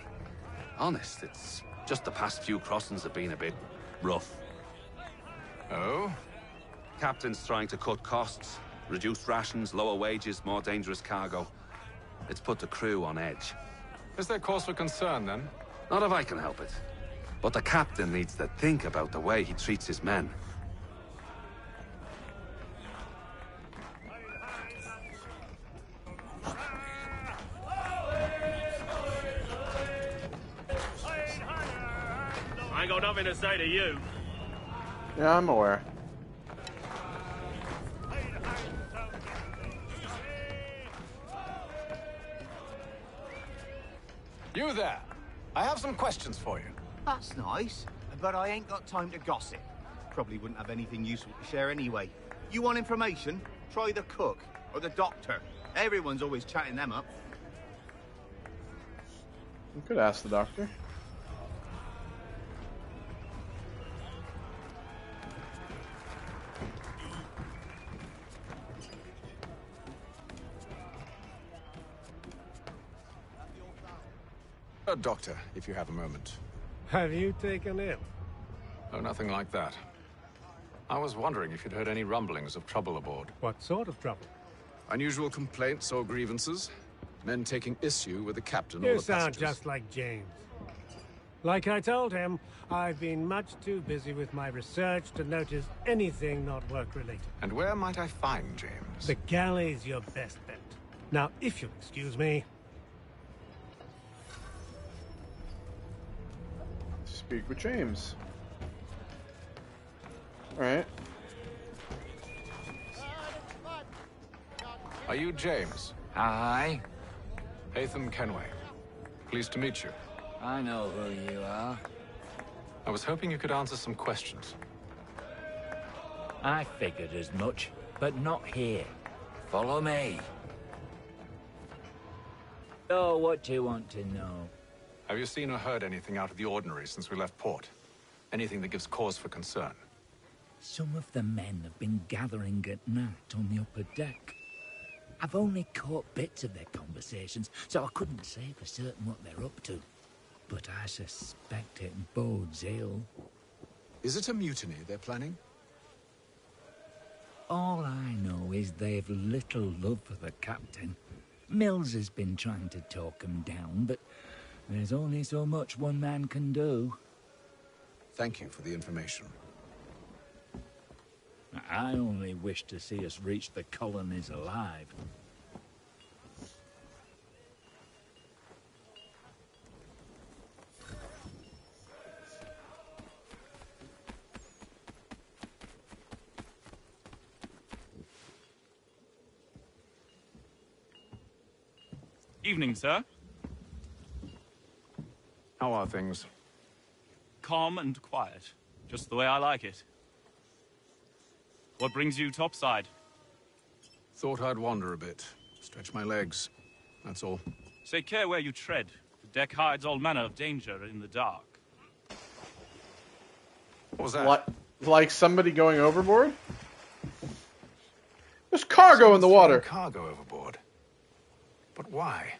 Honest, it's just the past few crossings have been a bit rough. Oh? Captain's trying to cut costs. Reduced rations, lower wages, more dangerous cargo. It's put the crew on edge. Is there cause for concern, then? Not if I can help it. But the captain needs to think about the way he treats his men. I ain't got nothing to say to you. Yeah, I'm aware. You there. I have some questions for you. That's nice, but I ain't got time to gossip. Probably wouldn't have anything useful to share anyway. You want information? Try the cook or the doctor. Everyone's always chatting them up. You could ask the doctor. Doctor, if you have a moment. Have you taken ill? Oh, nothing like that. I was wondering if you'd heard any rumblings of trouble aboard. What sort of trouble? Unusual complaints or grievances? Men taking issue with the captain or You the sound passengers? just like James. Like I told him, I've been much too busy with my research to notice anything not work-related. And where might I find James? The galley's your best bet. Now, if you'll excuse me... Speak with James. Alright. Are you James? Hi. Hatham Kenway. Pleased to meet you. I know who you are. I was hoping you could answer some questions. I figured as much, but not here. Follow me. Oh, what do you want to know? Have you seen or heard anything out of the ordinary since we left port? Anything that gives cause for concern? Some of the men have been gathering at night on the upper deck. I've only caught bits of their conversations, so I couldn't say for certain what they're up to. But I suspect it bodes ill. Is it a mutiny they're planning? All I know is they've little love for the captain. Mills has been trying to talk him down, but there's only so much one man can do. Thank you for the information. I only wish to see us reach the colonies alive. Evening, sir. How are things? Calm and quiet. Just the way I like it. What brings you topside? Thought I'd wander a bit. Stretch my legs. That's all. Take care where you tread. The deck hides all manner of danger in the dark. What was that? Like somebody going overboard? There's cargo in the water. Cargo overboard. But why?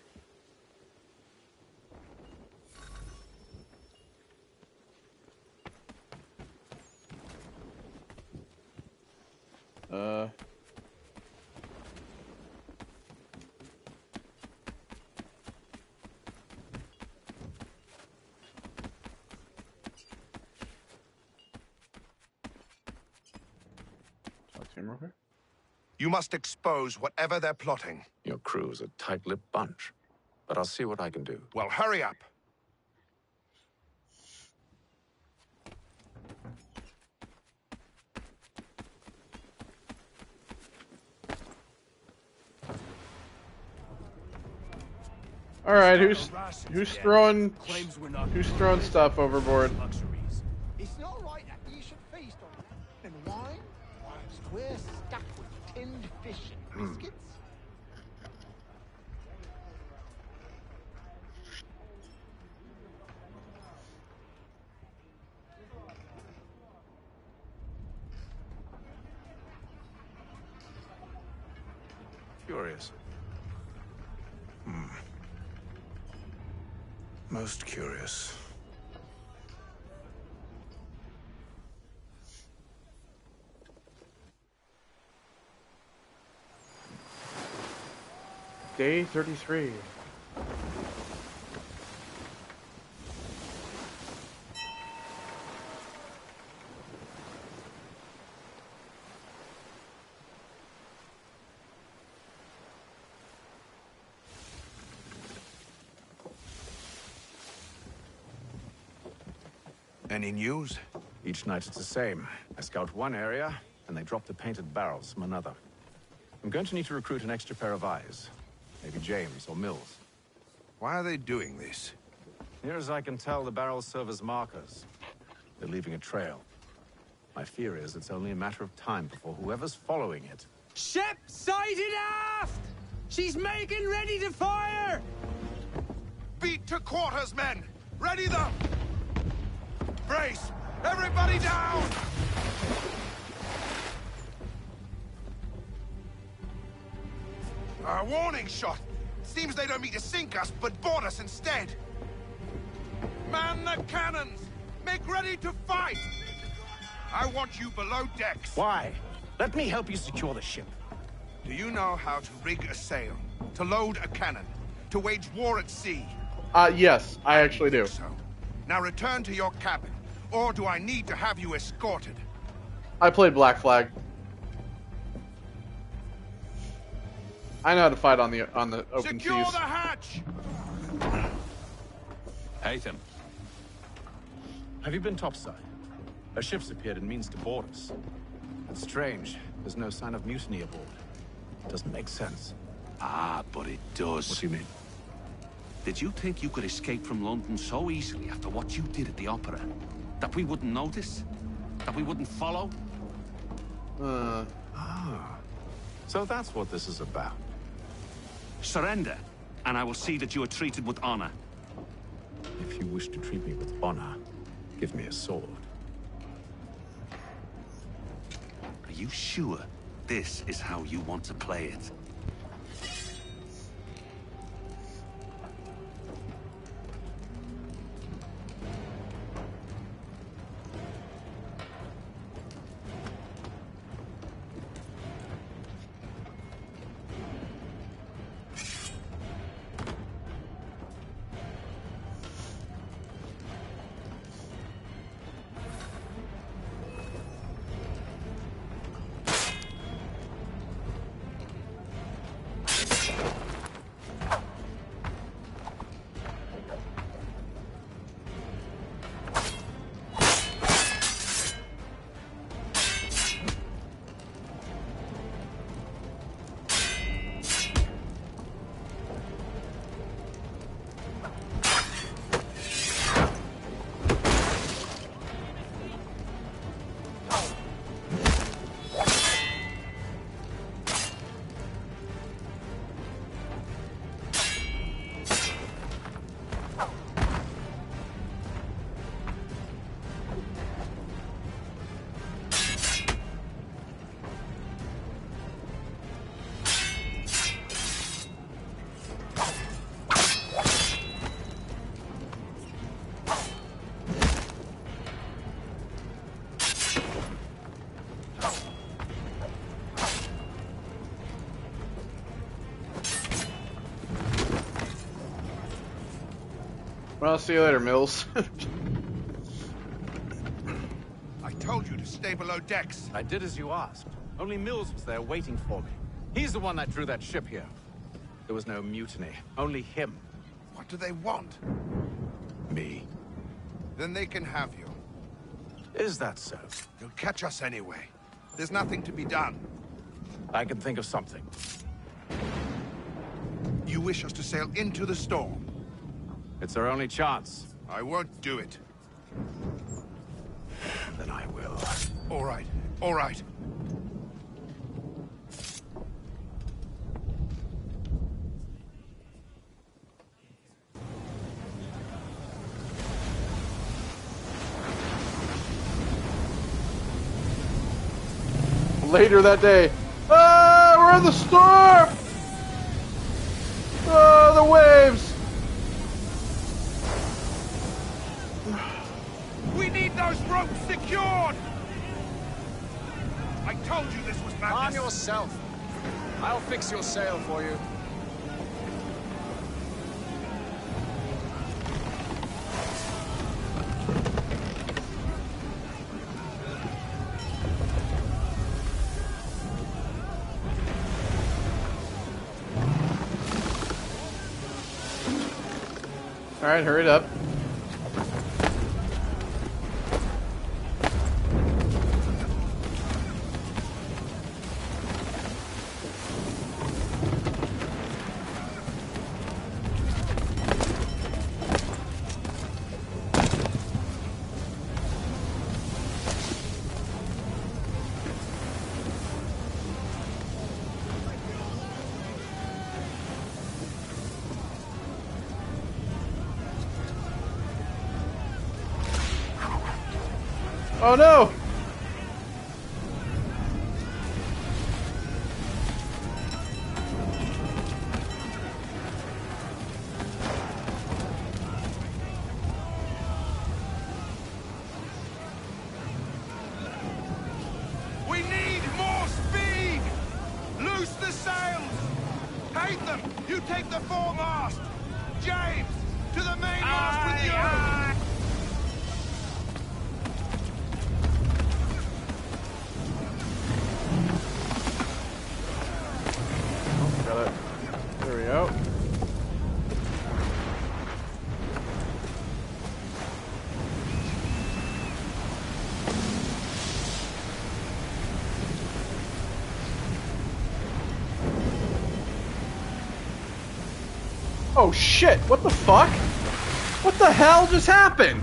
You must expose whatever they're plotting. Your crew's a tight-lipped bunch. But I'll see what I can do. Well, hurry up. All right, who's throwing stuff overboard? It's not right that you should feast on and wine. We're stuck with tinned fish and biscuits. Curious. Most curious. Day 33. Any news? Each night it's the same. I scout one area, and they drop the painted barrels from another. I'm going to need to recruit an extra pair of eyes. Maybe James or Mills. Why are they doing this? Near as I can tell, the barrels serve as markers. They're leaving a trail. My fear is it's only a matter of time before whoever's following it... Ship sighted aft! She's making ready to fire! Beat to quarters, men! Ready them! Brace! Everybody down! A warning shot! Seems they don't mean to sink us, but board us instead! Man the cannons! Make ready to fight! I want you below decks. Why? Let me help you secure the ship. Do you know how to rig a sail? To load a cannon? To wage war at sea? Yes, I actually do. So. Now return to your cabin, or do I need to have you escorted? I played Black Flag. I know how to fight on the open Secure seas. the hatch! Hatham. Have you been topside? A ship's appeared and means to board us. It's strange. There's no sign of mutiny aboard. Doesn't make sense. Ah, but it does. What do you mean? Did you think you could escape from London so easily after what you did at the opera? That we wouldn't notice? That we wouldn't follow? So that's what this is about. Surrender, and I will see that you are treated with honor. If you wish to treat me with honor, give me a sword. Are you sure this is how you want to play it? Well, see you later, Mills. I told you to stay below decks. I did as you asked. Only Mills was there waiting for me. He's the one that drew that ship here. There was no mutiny, only him. What do they want? Me. Then they can have you. Is that so? You'll catch us anyway. There's nothing to be done. I can think of something. You wish us to sail into the storm? It's our only chance. I won't do it. Then I will. All right, all right. Later that day. Ah, we're in the storm! Oh, the waves! We need those ropes secured! I told you this was madness. Calm yourself. I'll fix your sail for you. All right, hurry it up. Oh no! We need more speed! Loose the sails! Take them! You take the foremast! James! To the mainmast with you! Got it. There we go. Oh shit, what the fuck? What the hell just happened?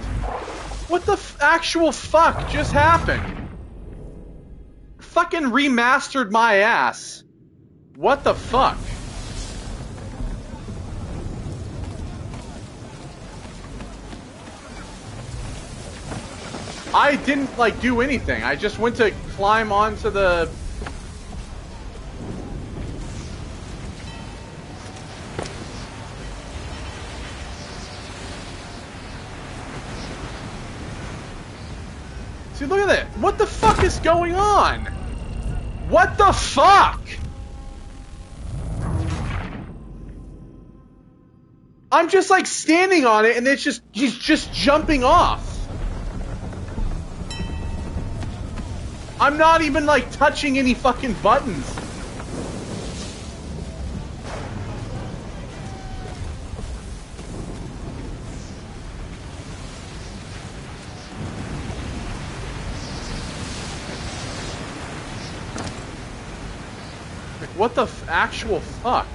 What the actual fuck just happened? Fucking remastered my ass. What the fuck? I didn't, like, do anything. I just went to climb onto the... See, look at that. What the fuck is going on? What the fuck? I'm just, like, standing on it, and it's just... he's just jumping off. I'm not even, like, touching any fucking buttons. Like, what the actual fuck?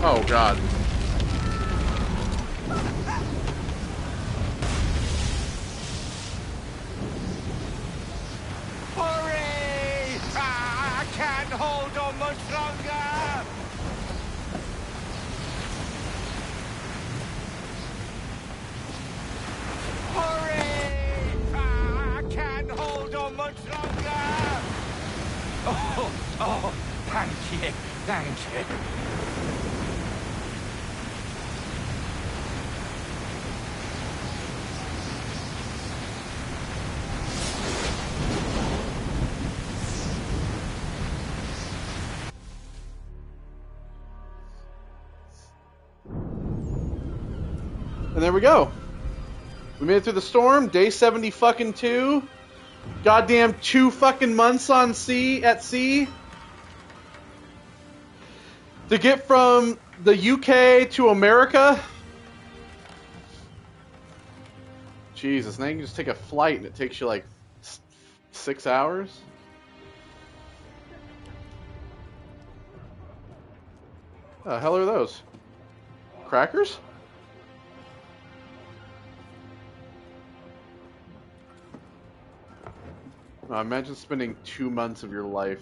Oh god. Hurry! I can't hold on much longer! Hurry! I can't hold on much longer! Oh, thank you, thank you. And there we go. We made it through the storm. Day 70 fucking 2. Goddamn 2 fucking months on sea at sea. To get from the UK to America. Jesus, now you can just take a flight and it takes you like 6 hours. What the hell are those? Crackers? Imagine spending 2 months of your life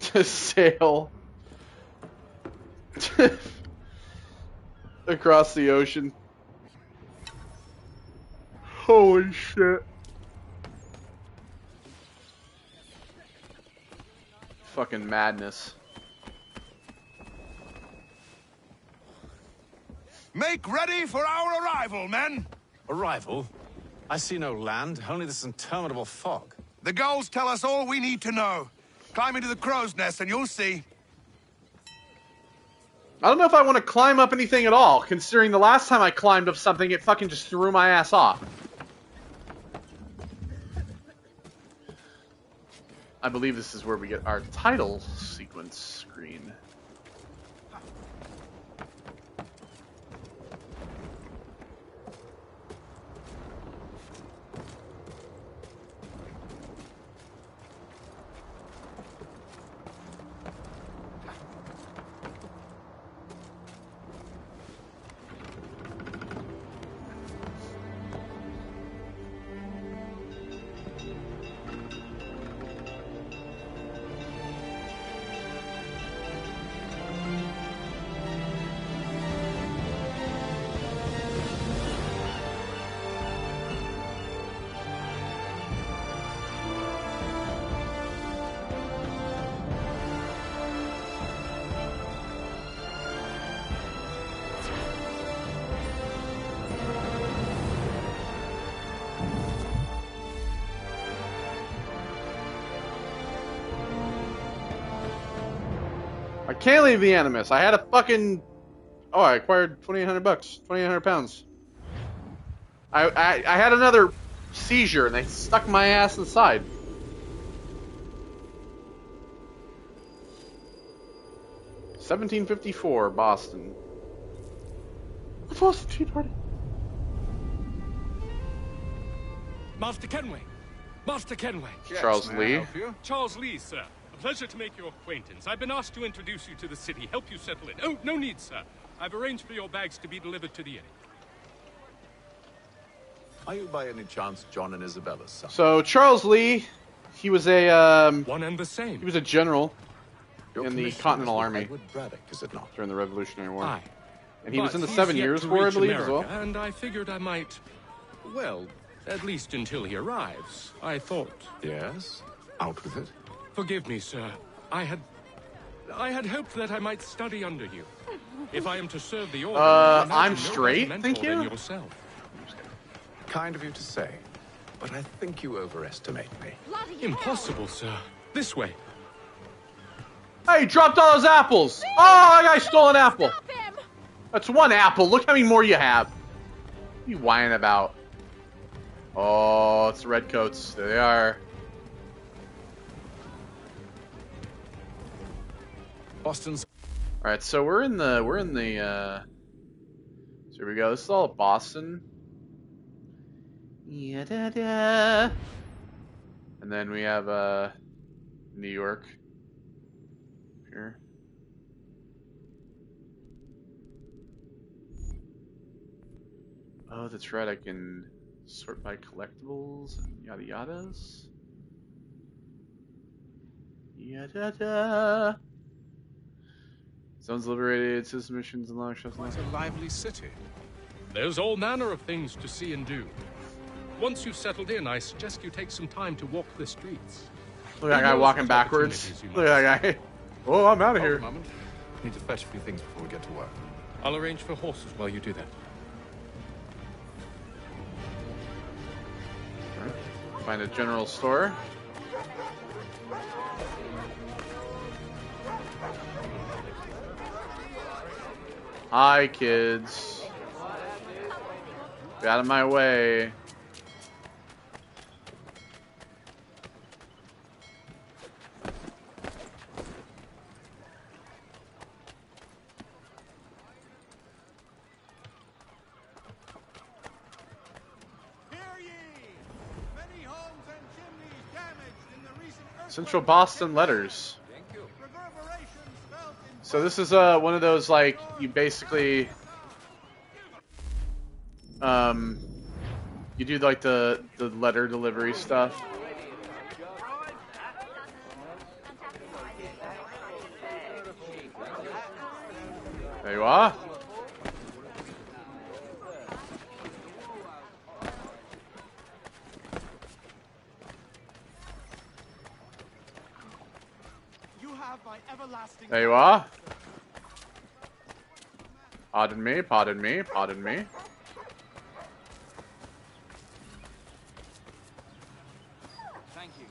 to sail across the ocean. Holy shit. Fucking madness. Make ready for our arrival, men! Arrival? I see no land, only this interminable fog. The gulls tell us all we need to know. Climb into the crow's nest and you'll see. I don't know if I want to climb up anything at all, considering the last time I climbed up something, it fucking just threw my ass off. I believe this is where we get our title sequence screen. I can't leave the Animus. I had a fucking... Oh, I acquired 2,800 bucks. 2,800 pounds. I had another seizure and they stuck my ass inside. $17.54, Boston. Boston Tea Party. Master Kenway. Master Kenway. Charles Lee. Charles Lee, sir. A pleasure to make your acquaintance. I've been asked to introduce you to the city, help you settle in. Oh, no need, sir. I've arranged for your bags to be delivered to the inn. Are you by any chance John and Isabella's son? So Charles Lee, he was a one and the same. He was a general Your in the commission Continental is with Army Edward Braddock, is it not? during the Revolutionary War. Aye. And he was But in the he's 7 yet Years to War, I reach believe, as well. America, and I figured I might, well, at least until he arrives. I thought. Yes? Out with it. Forgive me, sir. I had hoped that I might study under you. If I am to serve the order, I'm straight, thank you. Yourself. Kind of you to say, but I think you overestimate me. Impossible, sir. This way. Hey, he dropped all those apples! Oh, that guy stole an apple! That's one apple. Look how many more you have. What are you whining about? Oh, it's the redcoats. There they are. Boston's. All right, so we're in the so here we go. This is all Boston. Yeah, da, da. And then we have New York here. Oh, that's right. I can sort by collectibles and yada yadas. Yada da. Zones liberated, system missions and long shots. Quite a lively city. There's all manner of things to see and do. Once you've settled in, I suggest you take some time to walk the streets. Look at that guy walking backwards. Look at that guy. Oh, I'm out of here. Moment. Need to fetch a few things before we get to work. I'll arrange for horses while you do that. Find a general store. Hi, kids. Get out of my way. Central Boston letters. So this is one of those, like, you basically you do like the letter delivery stuff. There you are. There you are. Pardon me, pardon me, pardon me. Thank you.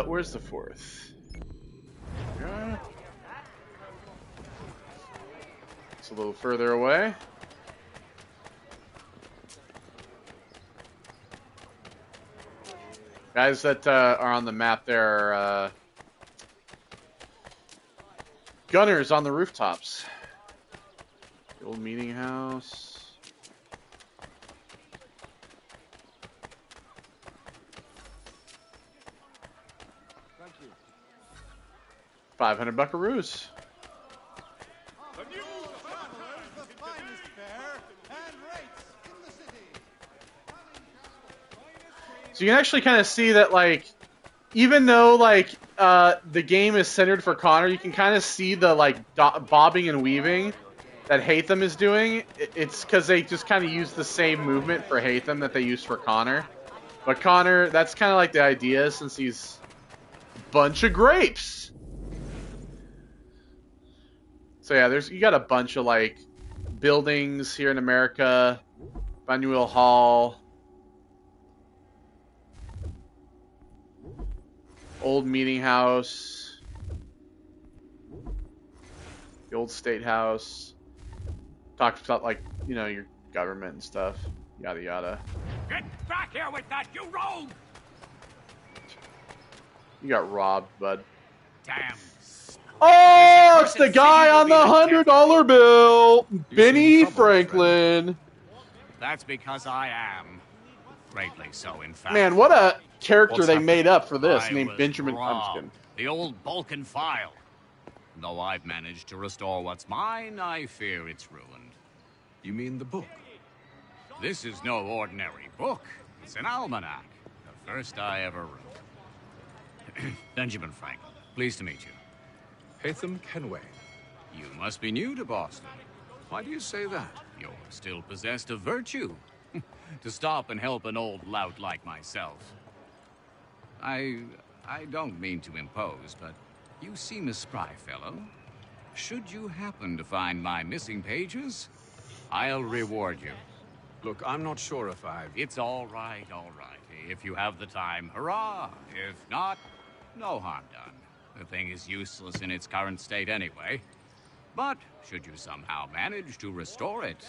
Where's the fourth? Yeah. It's a little further away. Guys that are on the map there are gunners on the rooftops. The old meeting house. Thank you. 500 buckaroos. So you can actually kind of see that, like, even though, like, the game is centered for Connor, you can kind of see the, like, bobbing and weaving that Hatham is doing. It's because they just kind of use the same movement for Hatham that they use for Connor. But Connor, that's kind of like the idea, since he's a bunch of grapes. So yeah, you got a bunch of, like, buildings here in America. Faneuil Hall. Old meeting house. The old state house. Talks about, like, you know, your government and stuff. Yada yada. Get back here with that, you rogue! You got robbed, bud. Damn. Oh, it's the guy on the $100 bill, Benny Franklin. That's because I am. Greatly so, in fact. Man, what a character they made up for this, named Benjamin Robbed. The old Balkan file. Though I've managed to restore what's mine, I fear it's ruined. You mean the book? This is no ordinary book. It's an almanac. The first I ever wrote. Benjamin Franklin, pleased to meet you. Hatham Kenway. You must be new to Boston. Why do you say that? You're still possessed of virtue. To stop and help an old lout like myself. I don't mean to impose, but you seem a spry fellow. Should you happen to find my missing pages, I'll reward you. Look, I'm not sure if I've... It's all right, all right. If you have the time, hurrah! If not, no harm done. The thing is useless in its current state anyway. But should you somehow manage to restore it,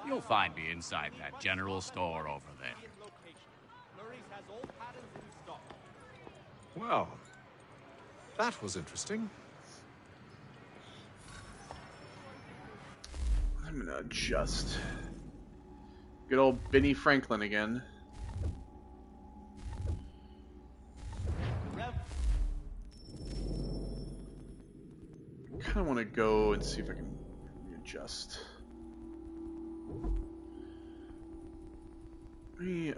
you'll find me inside that general store over there. Well, that was interesting. I'm gonna adjust. Good old Benny Franklin again. I kind of want to go and see if I can readjust. Let me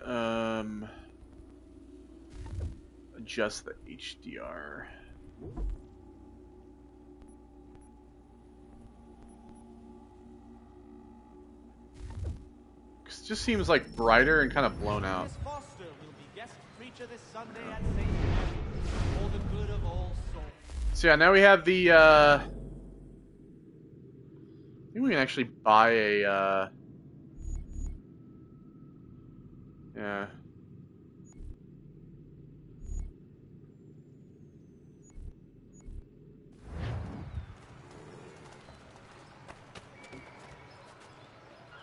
adjust the HDR. Cause it just seems like brighter and kind of blown out. Foster will be guest preacher this Sunday at St. Mary's for the good of all souls. So yeah, now we have the I think we can actually buy a yeah.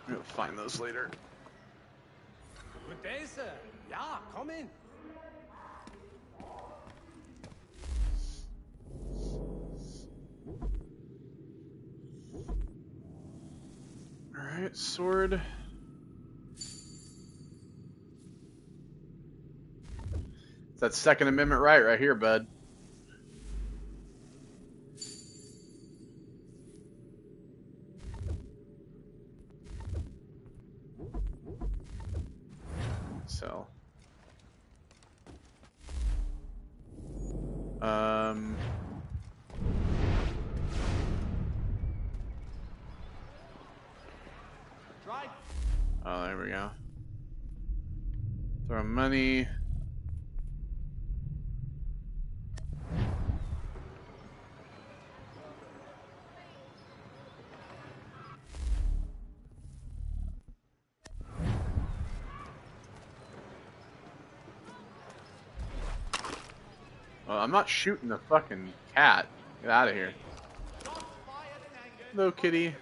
We'll find those later. Good day, sir. Yeah, come in. Alright, sword. It's that Second Amendment right here, bud. So. Oh, there we go. Throw money. Well, I'm not shooting the fucking cat. Get out of here. Hello, kitty.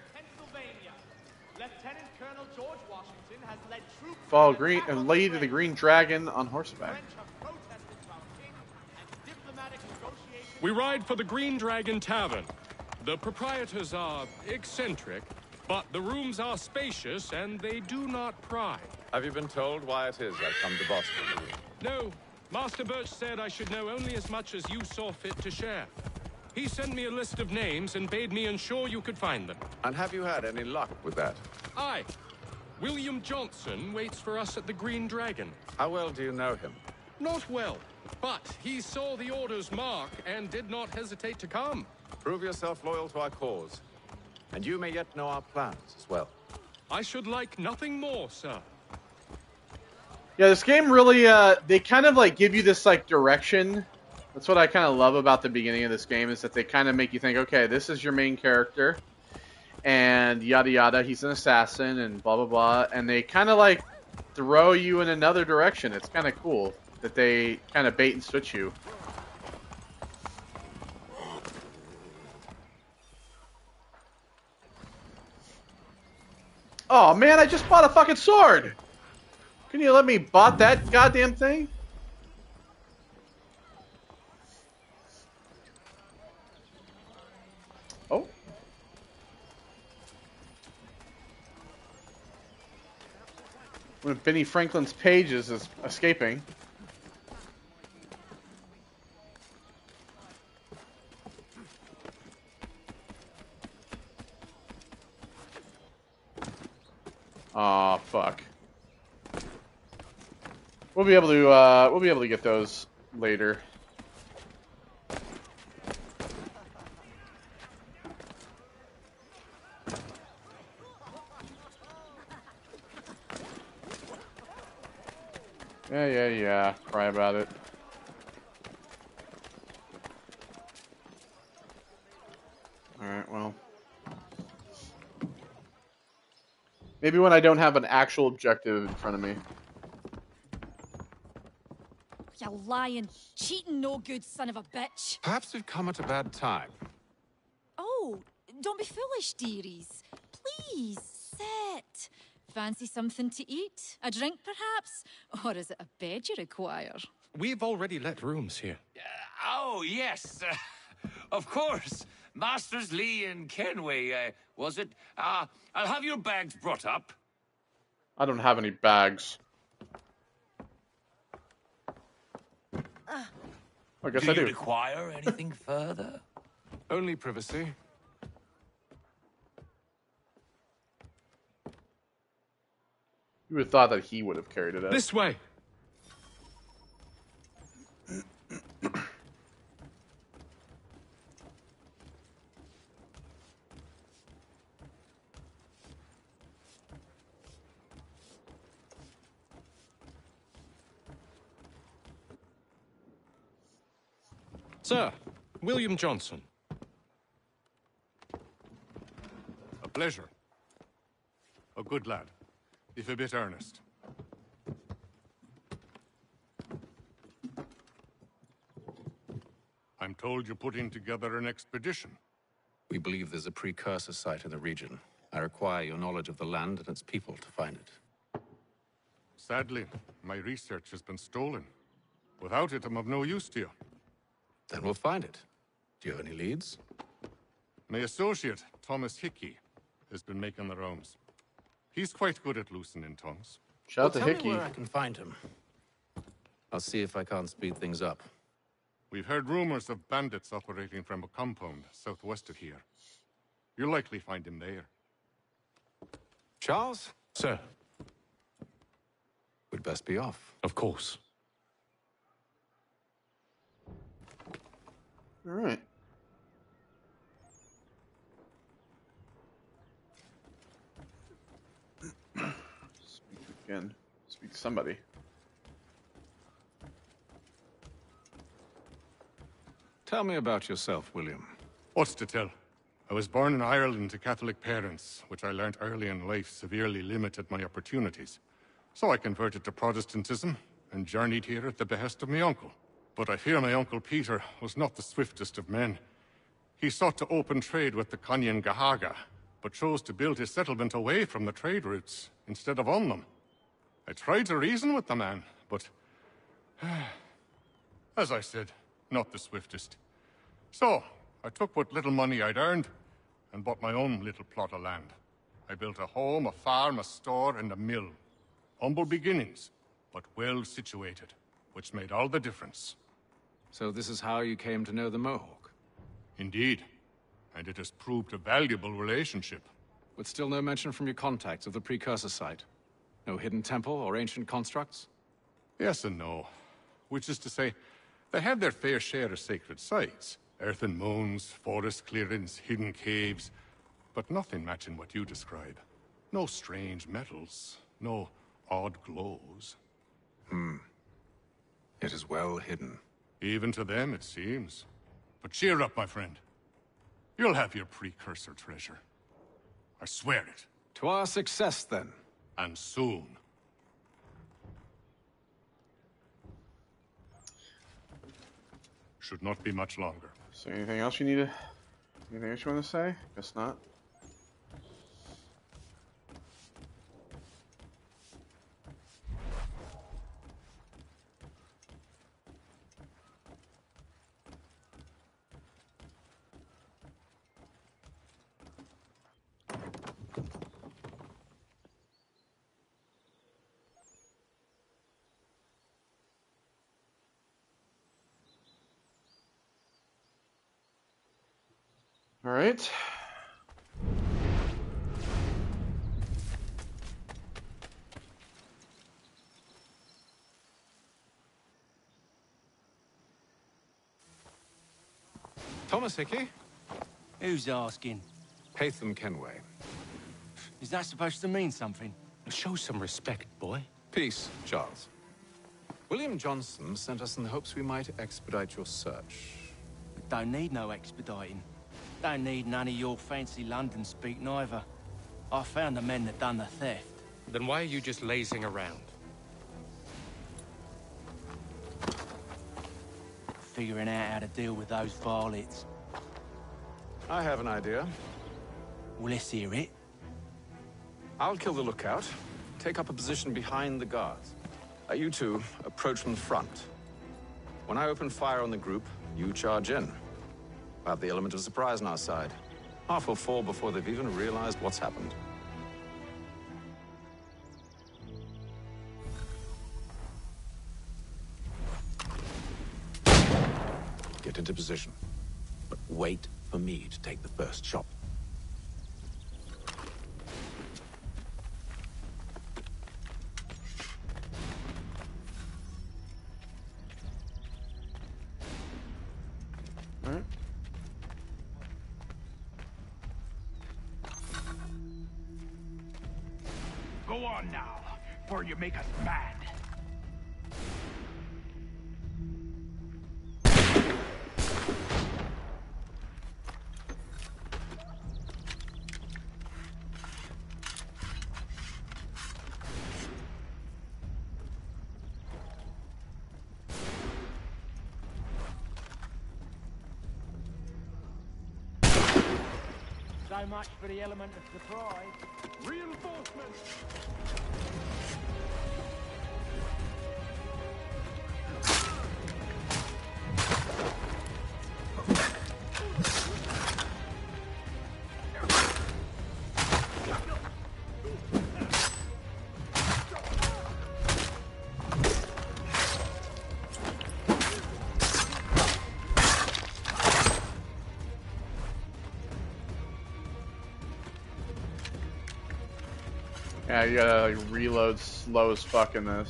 Lieutenant Colonel George Washington has led troops Follow green and lead to the Green Dragon on horseback. We ride for the Green Dragon Tavern. The proprietors are eccentric, but the rooms are spacious and they do not pry. Have you been told why it is I've come to Boston? No, Master Birch said I should know only as much as you saw fit to share. He sent me a list of names and bade me ensure you could find them. And have you had any luck with that? Aye. William Johnson waits for us at the Green Dragon. How well do you know him? Not well, but he saw the order's mark and did not hesitate to come. Prove yourself loyal to our cause, and you may yet know our plans as well. I should like nothing more, sir. Yeah, this game really, they kind of like give you this like direction. That's what I kind of love about the beginning of this game, is that they kind of make you think, okay, this is your main character, and yada yada, he's an assassin, and blah blah blah, and they kind of like throw you in another direction. It's kind of cool that they kind of bait and switch you. Oh man, I just bought a fucking sword! Can you let me bought that goddamn thing? One of Benny Franklin's pages is escaping. Aw, fuck. We'll be able to get those later. Yeah. Cry about it. Alright, well. Maybe when I don't have an actual objective in front of me. You lying, cheating, no good son of a bitch. Perhaps we've come at a bad time. Oh, don't be foolish, dearies. Please, sit. Fancy something to eat? A drink, perhaps? Or is it a bed you require? We've already let rooms here. Oh, yes. Of course. Masters Lee and Kenway, was it? I'll have your bags brought up. I don't have any bags. I guess I do. You require anything further? Only privacy. You would have thought that he would have carried it out. This way. Sir, William Johnson. A pleasure. A good lad, if a bit earnest. I'm told you're putting together an expedition. We believe there's a precursor site in the region. I require your knowledge of the land and its people to find it. Sadly, my research has been stolen. Without it, I'm of no use to you. Then we'll find it. Do you have any leads? My associate, Thomas Hickey, has been making the rounds. He's quite good at loosening tongues. Shout out to Tell me Hickey. where I can find him. I'll see if I can't speed things up. We've heard rumors of bandits operating from a compound southwest of here. You'll likely find him there. Charles? Sir. We'd best be off. Of course. All right. Speak again. Speak to somebody. Tell me about yourself, William. What's to tell? I was born in Ireland to Catholic parents, which I learnt early in life severely limited my opportunities. So I converted to Protestantism and journeyed here at the behest of my uncle. But I fear my uncle Peter was not the swiftest of men. He sought to open trade with the Conyan Gahaga, but chose to build his settlement away from the trade routes instead of on them. I tried to reason with the man, but as I said, not the swiftest. So, I took what little money I'd earned and bought my own little plot of land. I built a home, a farm, a store, and a mill. Humble beginnings, but well situated, which made all the difference. So this is how you came to know the Mohawk? Indeed. And it has proved a valuable relationship. But still no mention from your contacts of the precursor site? No hidden temple or ancient constructs? Yes and no. Which is to say, they have their fair share of sacred sites. Earthen mounds, forest clearings, hidden caves. But nothing matching what you describe. No strange metals. No odd glows. It is well hidden. Even to them, it seems. But cheer up, my friend. You'll have your precursor treasure. I swear it. To our success, then. And soon. Should not be much longer. So anything else you need to... Anything else you want to say? Guess not. All right. Thomas Hickey? Who's asking? Haytham Kenway. Is that supposed to mean something? Show some respect, boy. Peace, Charles. William Johnson sent us in the hopes we might expedite your search. Don't need no expediting. Don't need none of your fancy London speak neither. I found the men that done the theft. Then why are you just lazing around? Figuring out how to deal with those varlets. I have an idea. Well, let's hear it. I'll kill the lookout, take up a position behind the guards. You two approach from the front. When I open fire on the group, you charge in. We'll have the element of surprise on our side. Half will fall before they've even realized what's happened. Get into position. But wait for me to take the first shot. Go on now, before you make us mad. So much for the element of surprise. Reinforcements! Yeah, you gotta like reload slow as fuck in this.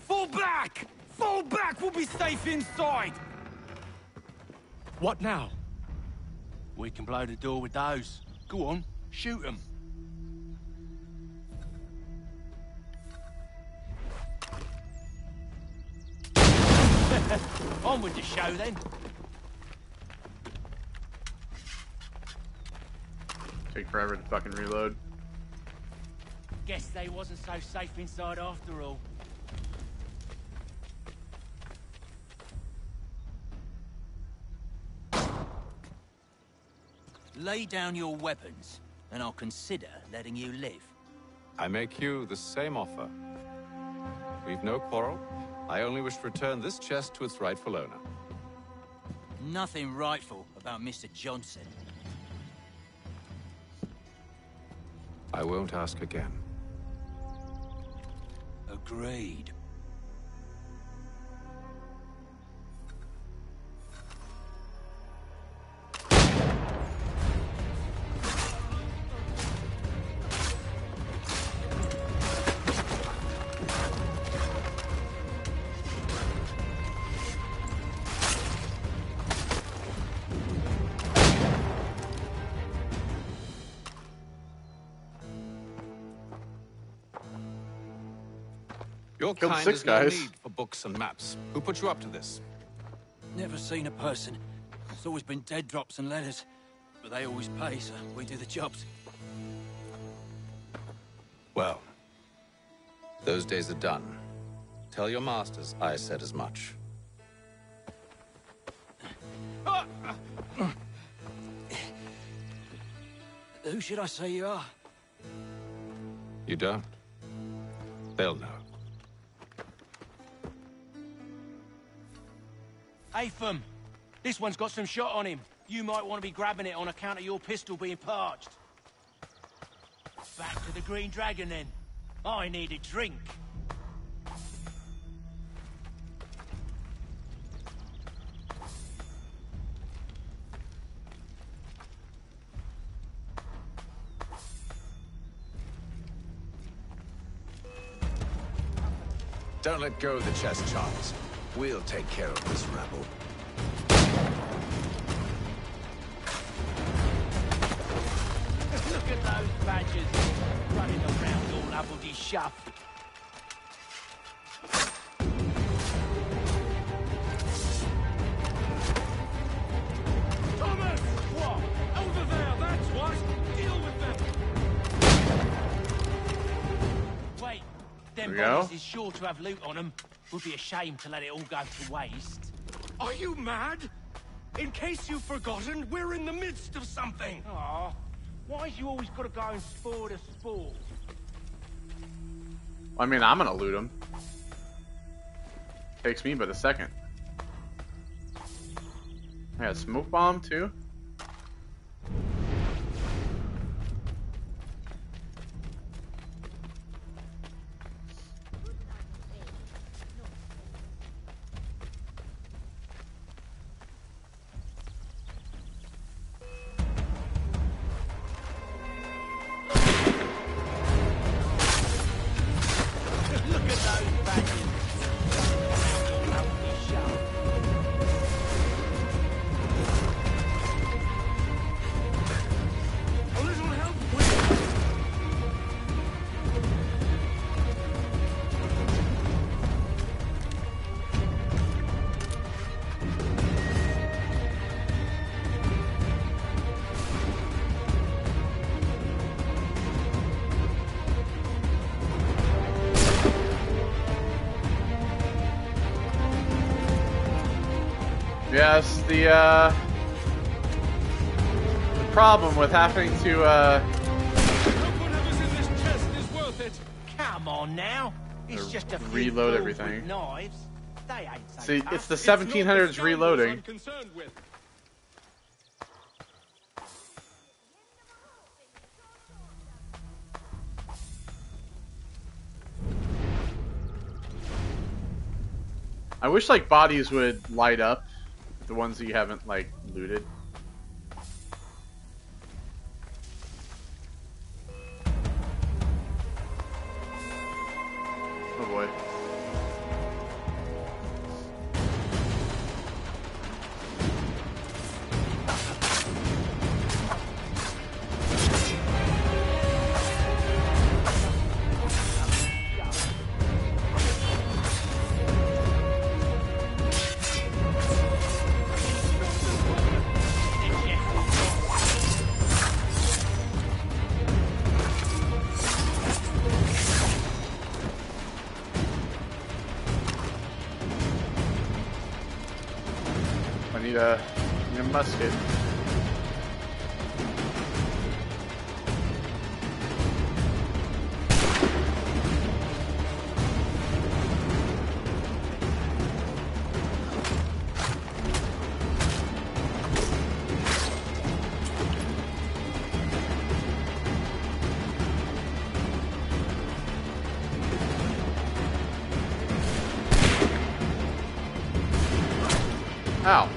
Fall back! Fall back! We'll be safe inside! What now? We can blow the door with those. Go on, shoot them. On with the show then. Take forever to fucking reload. Guess they wasn't so safe inside after all. Lay down your weapons, and I'll consider letting you live. I make you the same offer. We've no quarrel. I only wish to return this chest to its rightful owner. Nothing rightful about Mr. Johnson. I won't ask again. Agreed. Your Killed kind 6 has no guys. need for books and maps. Who put you up to this? Never seen a person. It's always been dead drops and letters. But they always pay, so we do the jobs. Well, those days are done. Tell your masters I said as much. Who should I say you are? You don't? They'll know. Atham, this one's got some shot on him. You might want to be grabbing it on account of your pistol being parched. Back to the Green Dragon, then. I need a drink. Don't let go of the chest, Charles. We'll take care of this rabble. Look at those badgers running around all uppity shuff. Thomas! What? Over there, that's what! Deal with them! Wait, them There we go. bodies is sure to have loot on them. Would be a shame to let it all go to waste. Are you mad? In case you've forgotten, we're in the midst of something! Aw, why you always gotta go and spoil the sport? I mean, I'm gonna loot him. Takes me but a second. I got a smoke bomb too. Look at those badgers. All uppity shuff. A little help, please! Yes, the problem with having to Whatever's in this chest is worth it! Come on now. It's just a few reload fools everything. with knives. They ain't so see, tough. it's the 1700s reloading. I'm concerned with. I wish like bodies would light up, the ones that you haven't like looted. Oh boy. I need a musket. Ow.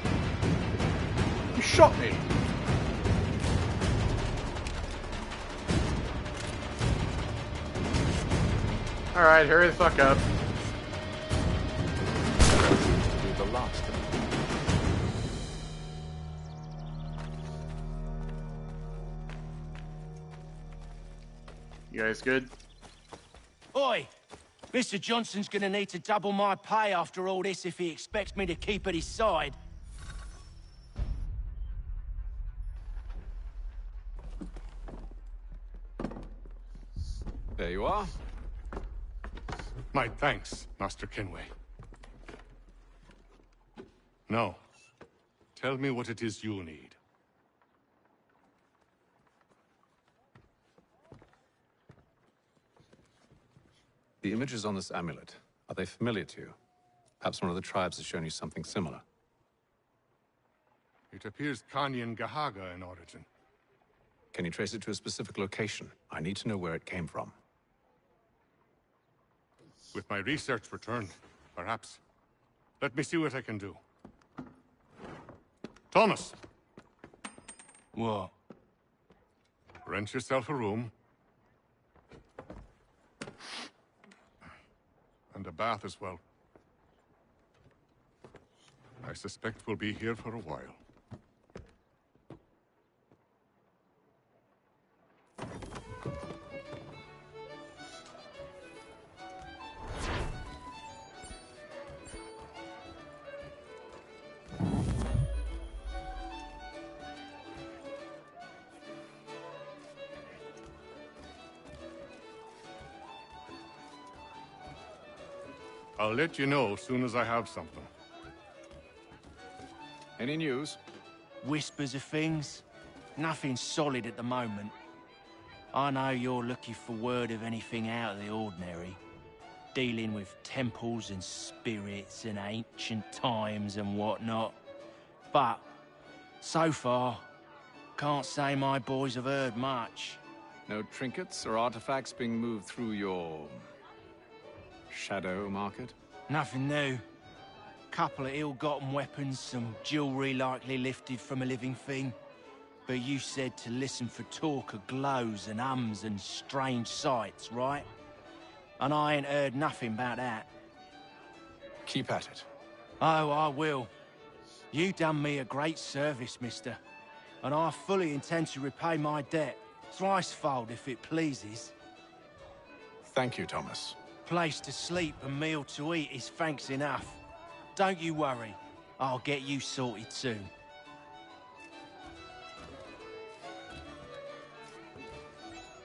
You shot me. Alright, hurry the fuck up. Do the last of it. You guys good? Oi! Mr. Johnson's gonna need to double my pay after all this if he expects me to keep at his side. There you are. My thanks, Master Kenway. No. Tell me what it is you need. The images on this amulet, are they familiar to you? Perhaps one of the tribes has shown you something similar. It appears Kanyan Gahaga in origin. Can you trace it to a specific location? I need to know where it came from. With my research returned, perhaps. Let me see what I can do. Thomas! What? Rent yourself a room. And a bath as well. I suspect we'll be here for a while. I'll let you know as soon as I have something. Any news? Whispers of things. Nothing solid at the moment. I know you're looking for word of anything out of the ordinary. Dealing with temples and spirits and ancient times and whatnot. But, so far, can't say my boys have heard much. No trinkets or artifacts being moved through your... shadow market? Nothing new. Couple of ill-gotten weapons, some jewelry likely lifted from a living thing. But you said to listen for talk of glows and hums and strange sights, right? And I ain't heard nothing about that. Keep at it. Oh, I will. You done me a great service, mister. And I fully intend to repay my debt. Thricefold, if it pleases. Thank you, Thomas. Place to sleep and meal to eat is thanks enough. Don't you worry. I'll get you sorted soon.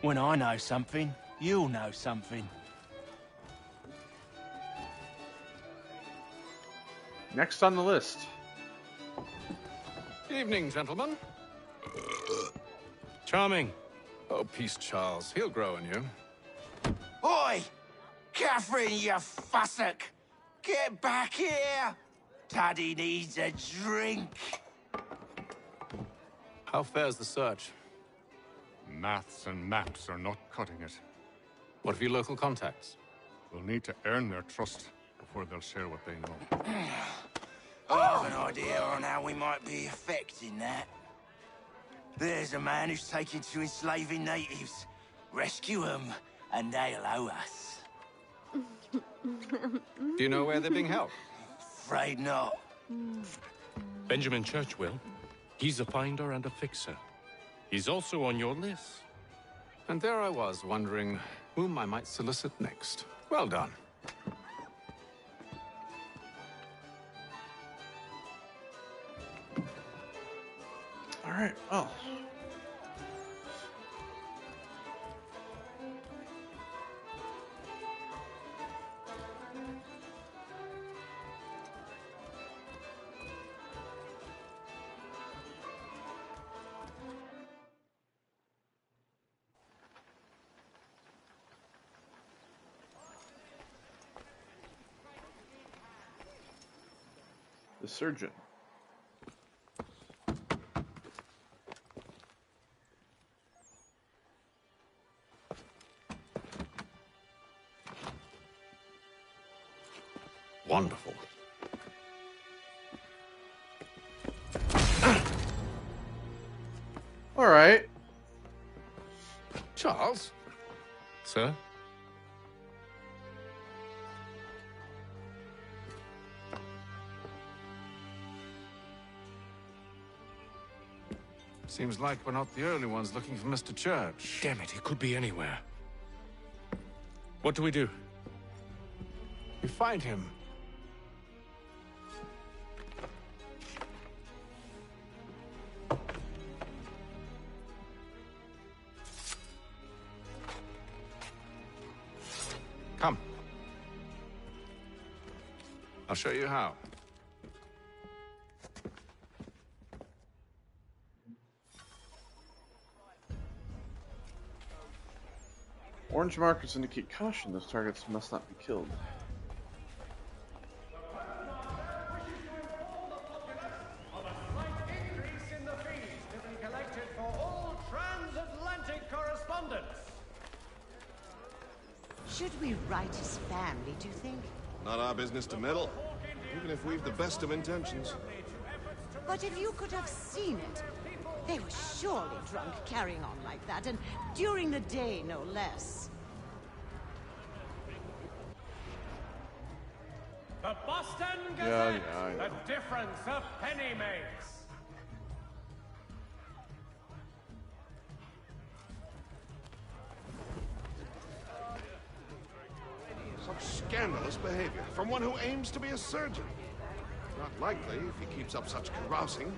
When I know something, you'll know something. Next on the list. Evening, gentlemen. Charming. Oh, peace, Charles. He'll grow on you. Oi! Catherine, you fussock! Get back here! Taddy needs a drink. How fares the search? Maths and maps are not cutting it. What of your local contacts? We'll need to earn their trust before they'll share what they know. I have an idea on how we might be affecting that. There's a man who's taken to enslaving natives. Rescue them, and they'll owe us. Do you know where they're being held? Afraid not. Benjamin Churchwill. He's a finder and a fixer. He's also on your list. And there I was, wondering whom I might solicit next. Well done. All right. Oh. The surgeon. Wonderful. All right. Charles? Sir? Seems like we're not the only ones looking for Mr. Church. Damn it, he could be anywhere. What do we do? We find him. Come. I'll show you how. Orange markers indicate caution. Those targets must not be killed. Increase in the fees to be collected for all transatlantic correspondence. Should we write his family, do you think? Not our business to meddle, even if we've the best of intentions. But if you could have seen it, they were surely drunk carrying on like that, and during the day, no less. The Boston Gazette, the difference a penny makes. Such scandalous behavior from one who aims to be a surgeon. Not likely if he keeps up such carousing.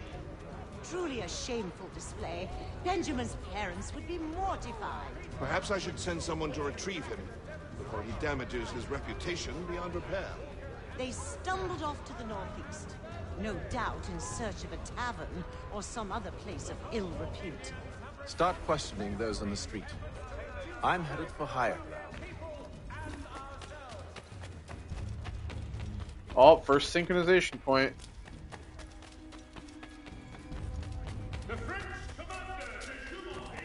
Truly a shameful display. Benjamin's parents would be mortified. Perhaps I should send someone to retrieve him before he damages his reputation beyond repair. They stumbled off to the northeast, no doubt in search of a tavern or some other place of ill repute. Start questioning those on the street. I'm headed for higher ground. Oh, first synchronization point. The French commander de Jumonville.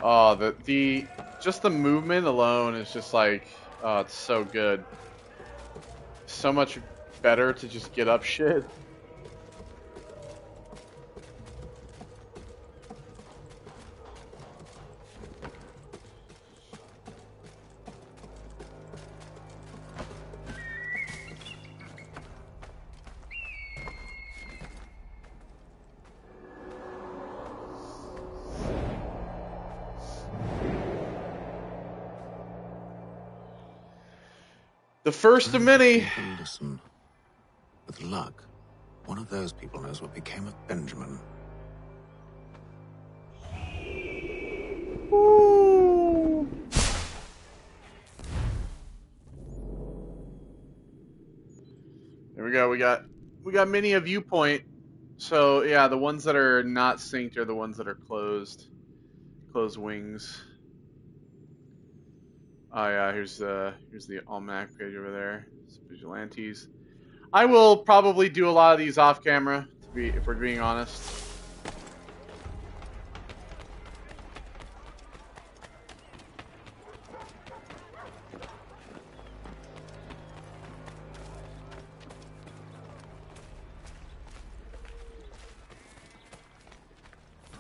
Oh, the just the movement alone is just like, oh, it's so good. So much better to just get up shit. The first of many. Listen. With luck, one of those people knows what became of Benjamin. Ooh. There we go. We got many a viewpoint. So yeah, the ones that are not synced are the ones that are closed. Closed wings. Oh yeah, here's the almanac page over there. Some vigilantes. I will probably do a lot of these off camera, if we're being honest.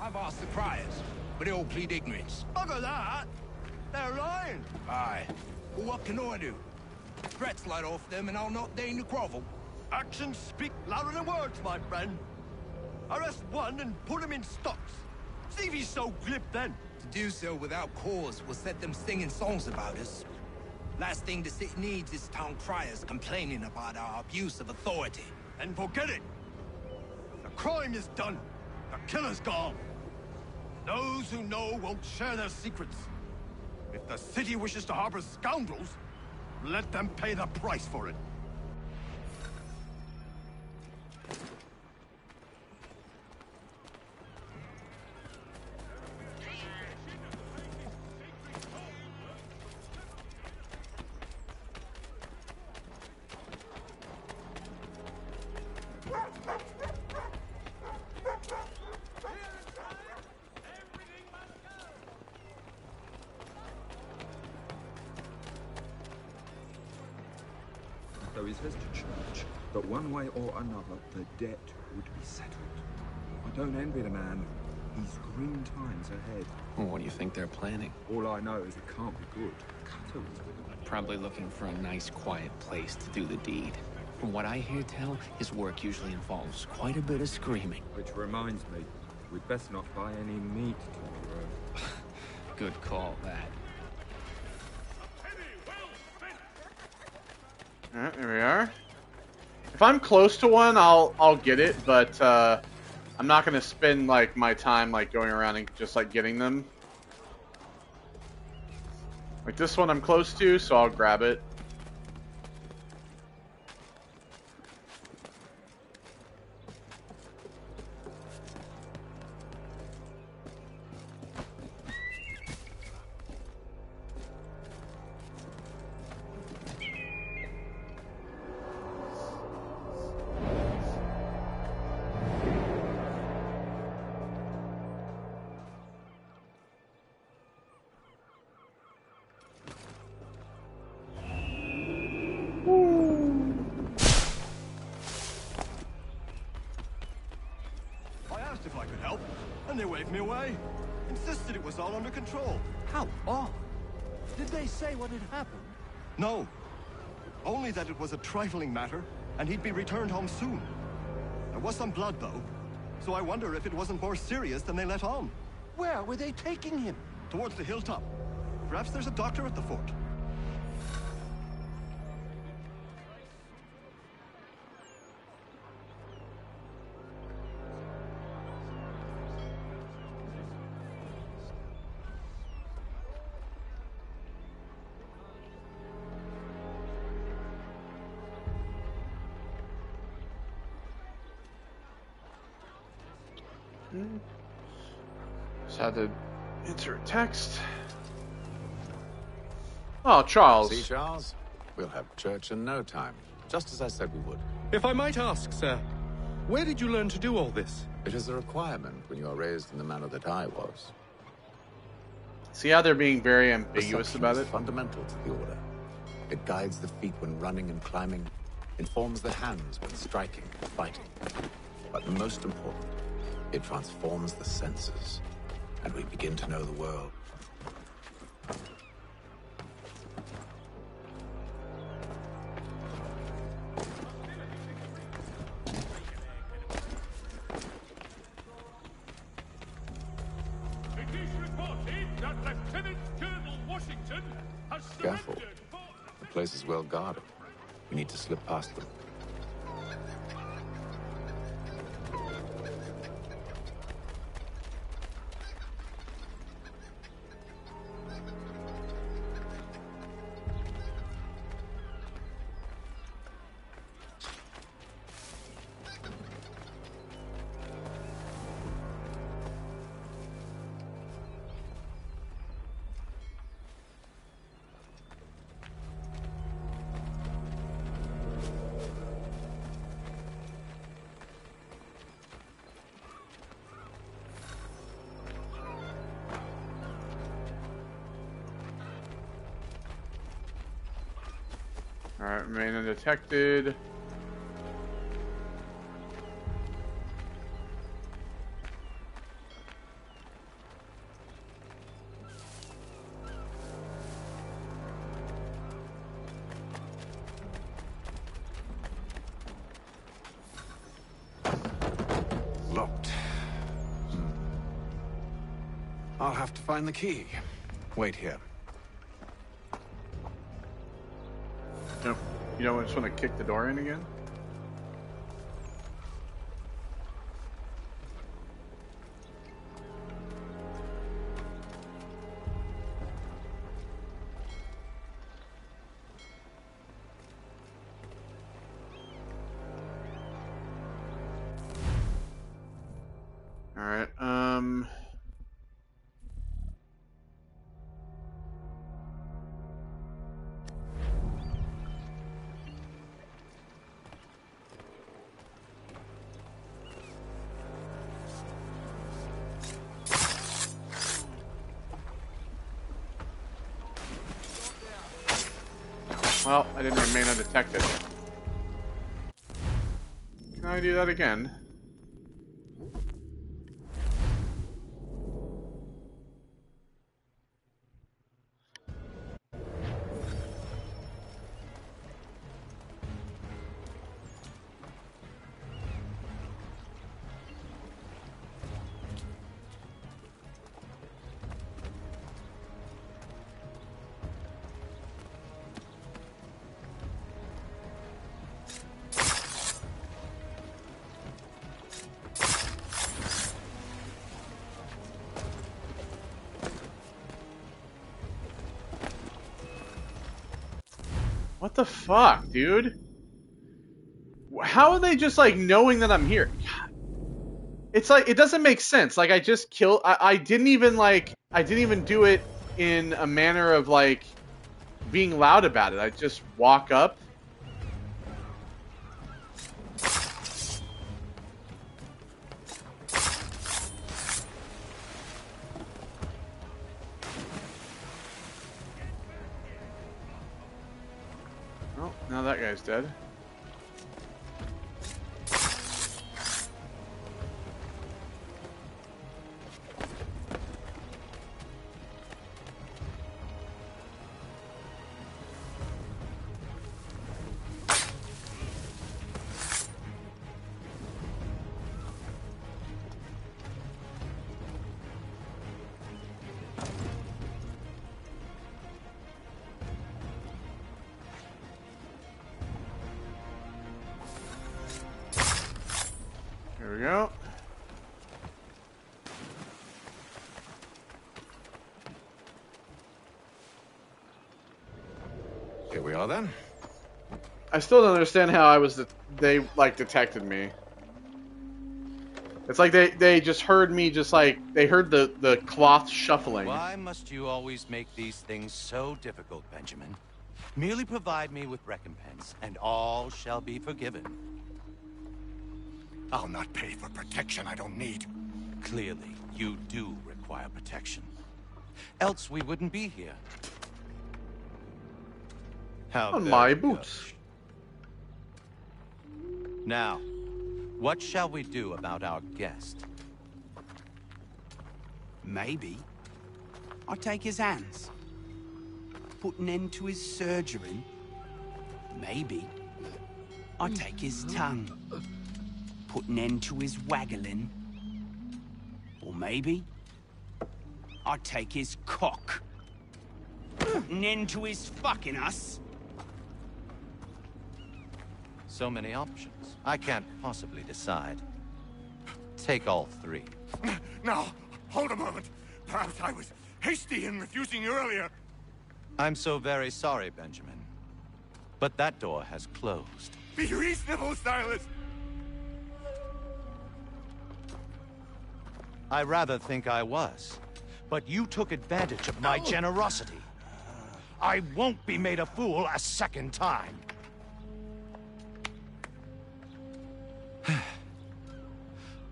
I've asked the criers, but they all plead ignorance. Bugger that! They're lying! Aye. Well, what can I do? Threats light off them and I'll not deign to grovel. Actions speak louder than words, my friend. Arrest one and put him in stocks. See if he's so glib then. To do so without cause will set them singing songs about us. Last thing the city needs is town criers complaining about our abuse of authority. And forget it! The crime is done. The killer's gone. Those who know won't share their secrets. If the city wishes to harbor scoundrels, let them pay the price for it. Though he says to church that one way or another the debt would be settled. I don't envy the man. He's grim times ahead. Well, what do you think they're planning? All I know is it can't be good. Cutters Probably looking for a nice, quiet place to do the deed. From what I hear tell, his work usually involves quite a bit of screaming. Which reminds me, we'd best not buy any meat tomorrow. Good call, that. Alright, there we are. If I'm close to one, I'll get it, but I'm not gonna spend like my time like going around and just like getting them. Like this one I'm close to, so I'll grab it. If I could help, and they waved me away. Insisted it was all under control. How odd. Did they say what had happened? No. Only that it was a trifling matter, and he'd be returned home soon. There was some blood, though, so I wonder if it wasn't more serious than they let on. Where were they taking him? Towards the hilltop. Perhaps there's a doctor at the fort. Just had to enter a text. Oh, Charles. See, Charles? We'll have church in no time, just as I said we would. If I might ask, sir, where did you learn to do all this? It is a requirement when you are raised in the manner that I was. See how they're being very ambiguous Perception about is it? fundamental to the order. It guides the feet when running and climbing, informs the hands when striking and fighting. But most important, it transforms the senses, and we begin to know the world. It is reported that Lieutenant Colonel Washington has Careful. surrendered for... The place is well guarded. We need to slip past them. Alright, remain undetected. Locked. I'll have to find the key. Wait here. Nope. You don't just want to kick the door in again? Alright, well, I didn't remain undetected. Can I do that again? What the fuck, dude? How are they just like knowing that I'm here? God. It's like it doesn't make sense. Like I just killed. I didn't even do it in a manner of like being loud about it. I just walk up. Oh, now that guy's dead. There we go. Here we are then. I still don't understand how I was. They like detected me. It's like they just heard me. Just like they heard the cloth shuffling. Why must you always make these things so difficult, Benjamin? Merely provide me with recompense, and all shall be forgiven. I'll not pay for protection I don't need. Clearly, you do require protection. Else we wouldn't be here. How On very my good. boots. Now, what shall we do about our guest? Maybe I'll take his hands. Put an end to his surgery. Maybe I'll take his tongue. Put an end to his waggling. Or maybe I'll take his cock. Put an end to his fucking us. So many options. I can't possibly decide. Take all three. Now, hold a moment. Perhaps I was hasty in refusing you earlier. I'm so very sorry, Benjamin. But that door has closed. Be reasonable, Silas. I rather think I was. But you took advantage of my generosity. I won't be made a fool a second time.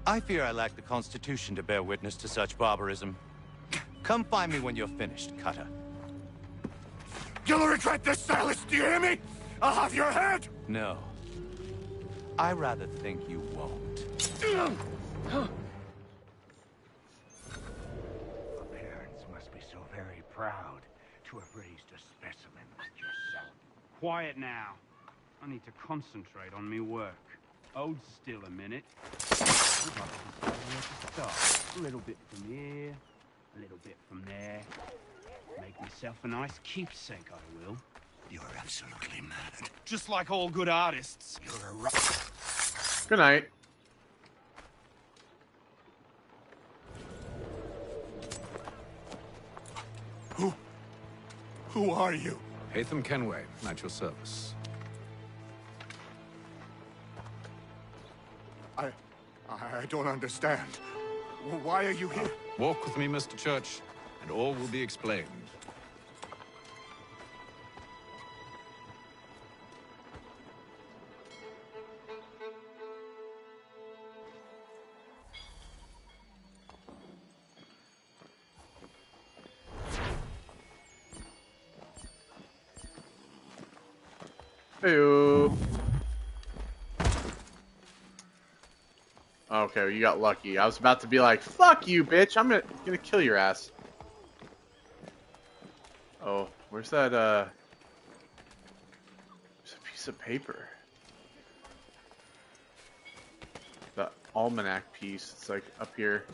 I fear I lack the constitution to bear witness to such barbarism. Come find me when you're finished, Cutter. You'll regret this, Silas. Do you hear me? I'll have your head. No. I rather think you won't. Parents must be so very proud to have raised a specimen like yourself. Quiet now. I need to concentrate on me work. Hold still a minute. I'd like to decide where to start. A little bit from here, a little bit from there. Make myself a nice keepsake, I will. You're absolutely mad. Just like all good artists. You're a Good night. Who are you? Hatham Kenway, at your service. I don't understand. Why are you here? Walk with me, Mr. Church, and all will be explained. Hey-o. Okay, you got lucky. I was about to be like, fuck you, bitch. I'm gonna kill your ass. Oh, where's that, there's a piece of paper. The almanac piece. It's like up here.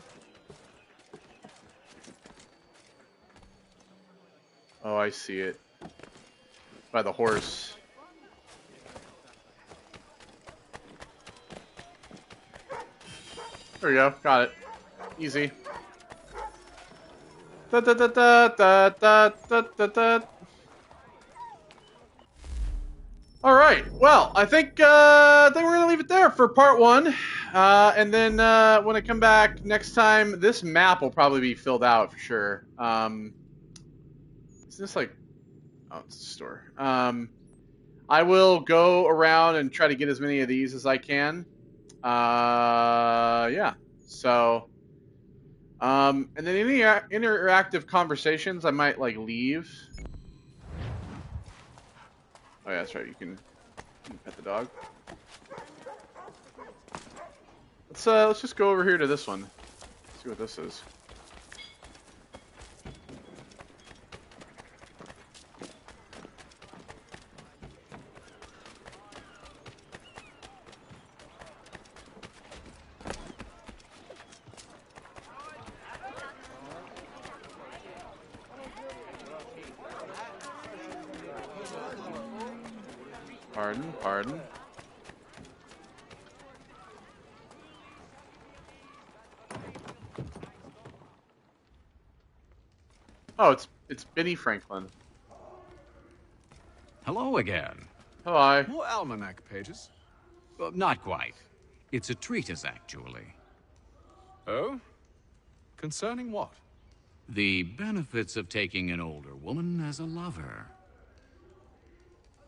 Oh, I see it. By the horse. There we go. Got it. Easy. Da da da da da da da da. All right. Well, I think we're gonna leave it there for part 1, and then when I come back next time, this map will probably be filled out for sure. Is this like? Oh, it's a store. I will go around and try to get as many of these as I can. Yeah. So, and then any interactive conversations, I might like leave. Oh yeah, that's right. You can pet the dog. Let's just go over here to this one. See what this is. Pardon. Oh, it's Benny Franklin. Hello again. Hi. More almanac pages? Not quite. It's a treatise, actually. Oh? Concerning what? The benefits of taking an older woman as a lover.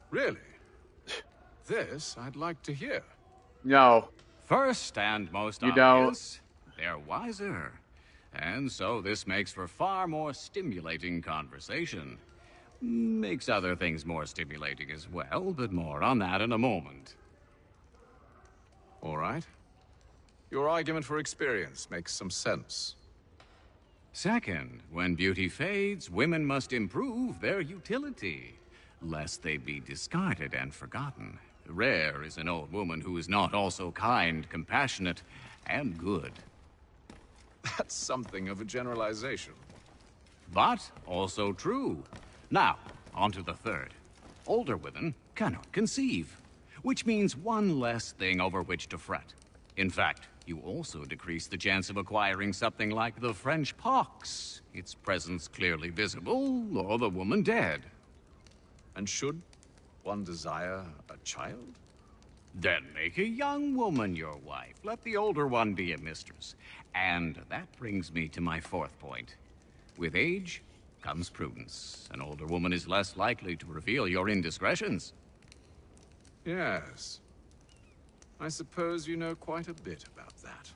Really? This I'd like to hear. No. First and most You obvious, they're wiser. And so this makes for far more stimulating conversation. Makes other things more stimulating as well, but more on that in a moment. All right. Your argument for experience makes some sense. Second, when beauty fades, women must improve their utility, lest they be discarded and forgotten. Rare is an old woman who is not also kind, compassionate, and good. That's something of a generalization. But also true. Now, on to the third. Older women cannot conceive, which means one less thing over which to fret. In fact, you also decrease the chance of acquiring something like the French pox, its presence clearly visible, or the woman dead. And should one desire a child? Then make a young woman your wife. Let the older one be a mistress. And that brings me to my fourth point. With age comes prudence. An older woman is less likely to reveal your indiscretions. Yes. I suppose you know quite a bit about that.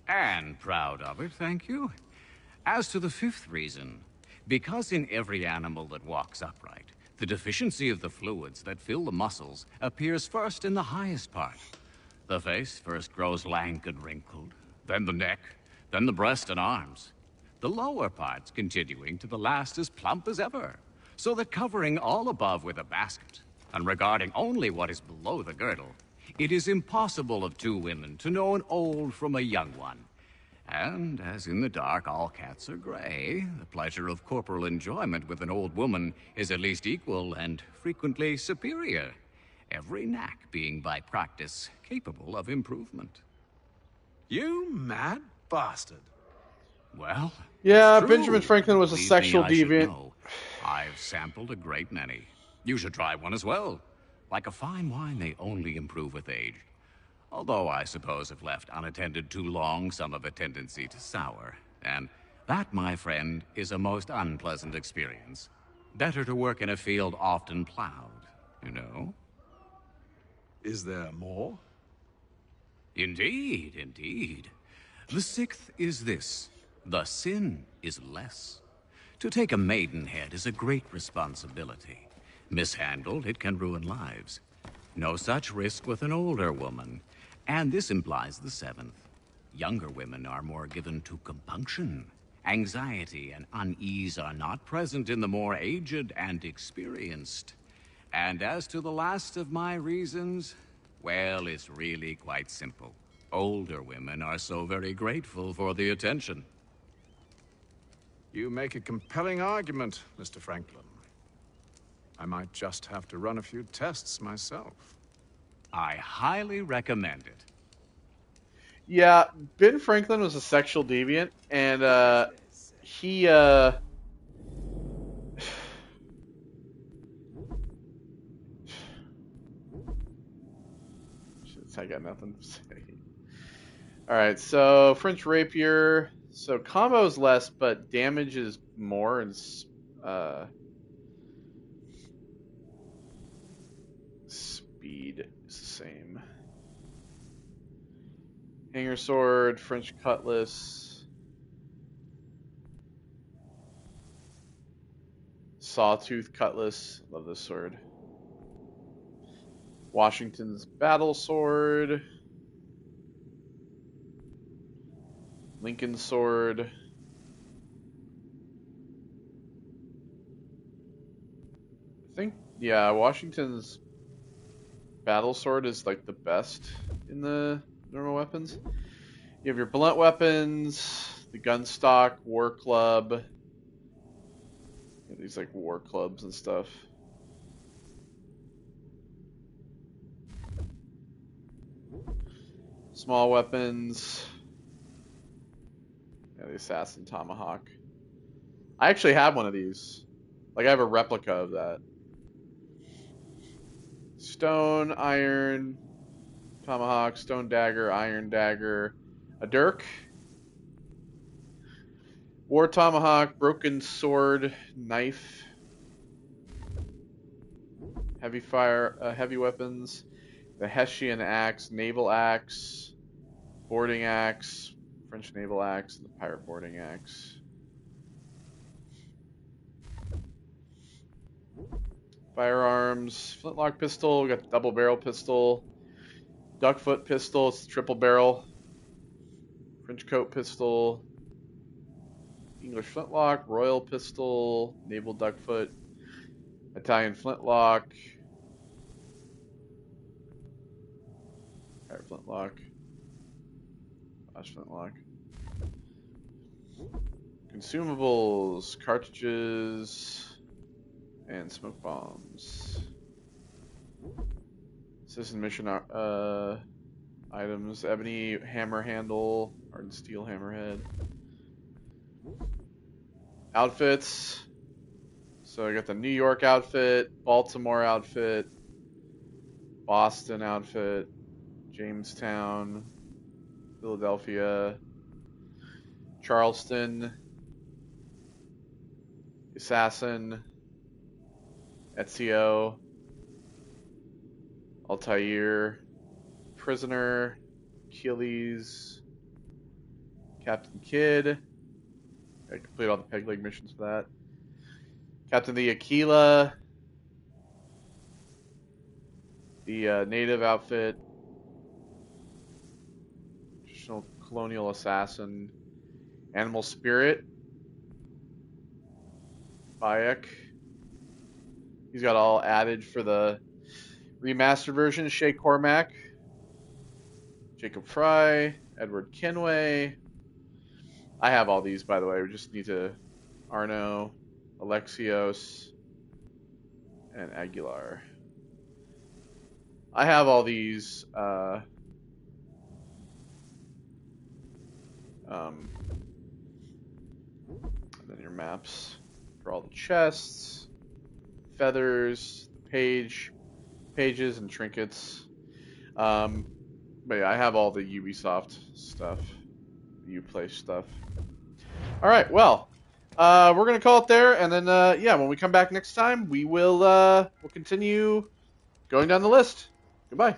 And proud of it, thank you. As to the fifth reason, because in every animal that walks upright, the deficiency of the fluids that fill the muscles appears first in the highest part. The face first grows lank and wrinkled, then the neck, then the breast and arms. The lower parts continuing to the last as plump as ever, so that covering all above with a basket, and regarding only what is below the girdle, it is impossible of two women to know an old from a young one. And, as in the dark all cats are gray, the pleasure of corporal enjoyment with an old woman is at least equal and frequently superior, every knack being by practice capable of improvement. You mad bastard. Well, yeah, it's true. Benjamin Franklin was a Believe sexual me, I should deviant. know. I've sampled a great many. You should try one as well. Like a fine wine, they only improve with age. Although I suppose if left unattended too long, some have a tendency to sour. And that, my friend, is a most unpleasant experience. Better to work in a field often plowed, you know? Is there more? Indeed, indeed. The sixth is this. The sin is less. To take a maidenhead is a great responsibility. Mishandled, it can ruin lives. No such risk with an older woman. And this implies the seventh. Younger women are more given to compunction. Anxiety and unease are not present in the more aged and experienced. And as to the last of my reasons, well, it's really quite simple. Older women are so very grateful for the attention. You make a compelling argument, Mr. Franklin. I might just have to run a few tests myself. I highly recommend it. Yeah, Ben Franklin was a sexual deviant, and he I got nothing to say. Alright, so French Rapier. So combo's less, but damage is more, and speed is the same. Hanger Sword, French Cutlass. Sawtooth Cutlass. Love this sword. Washington's Battle Sword. Lincoln Sword. I think, yeah, Washington's Battle Sword is like the best in the normal weapons. You have your blunt weapons, the gun stock, war club. These like war clubs and stuff. Small weapons. Yeah, the Assassin Tomahawk. I actually have one of these. Like, I have a replica of that. Stone, iron, tomahawk, stone dagger, iron dagger, a dirk. War tomahawk, broken sword, knife. Heavy fire, heavy weapons. The Hessian axe, naval axe, boarding axe, French naval axe, and the pirate boarding axe. Firearms, flintlock pistol, we got the double barrel pistol, duckfoot pistol, it's triple barrel, French coat pistol, English flintlock, royal pistol, naval duckfoot, Italian flintlock, pirate flintlock, Dutch flintlock. Consumables, cartridges, and smoke bombs. Citizen mission items, ebony hammer handle, hardened steel hammerhead. Outfits. So I got the New York outfit, Baltimore outfit, Boston outfit, Jamestown, Philadelphia, Charleston, Assassin, Ezio, Altair, Prisoner, Achilles, Captain Kidd. I completed all the Peg Leg missions for that. Captain the Aquila, the native outfit, traditional colonial assassin, animal spirit, Bayek. He's got all added for the remastered version. Shay Cormac, Jacob Fry, Edward Kenway. I have all these, by the way. We just need to Arno, Alexios, and Aguilar. I have all these. And then your maps for all the chests, feathers, pages, and trinkets. But yeah, I have all the Ubisoft stuff, the Uplay stuff. All right, well, we're gonna call it there, and then yeah, when we come back next time, we will we'll continue going down the list. Goodbye.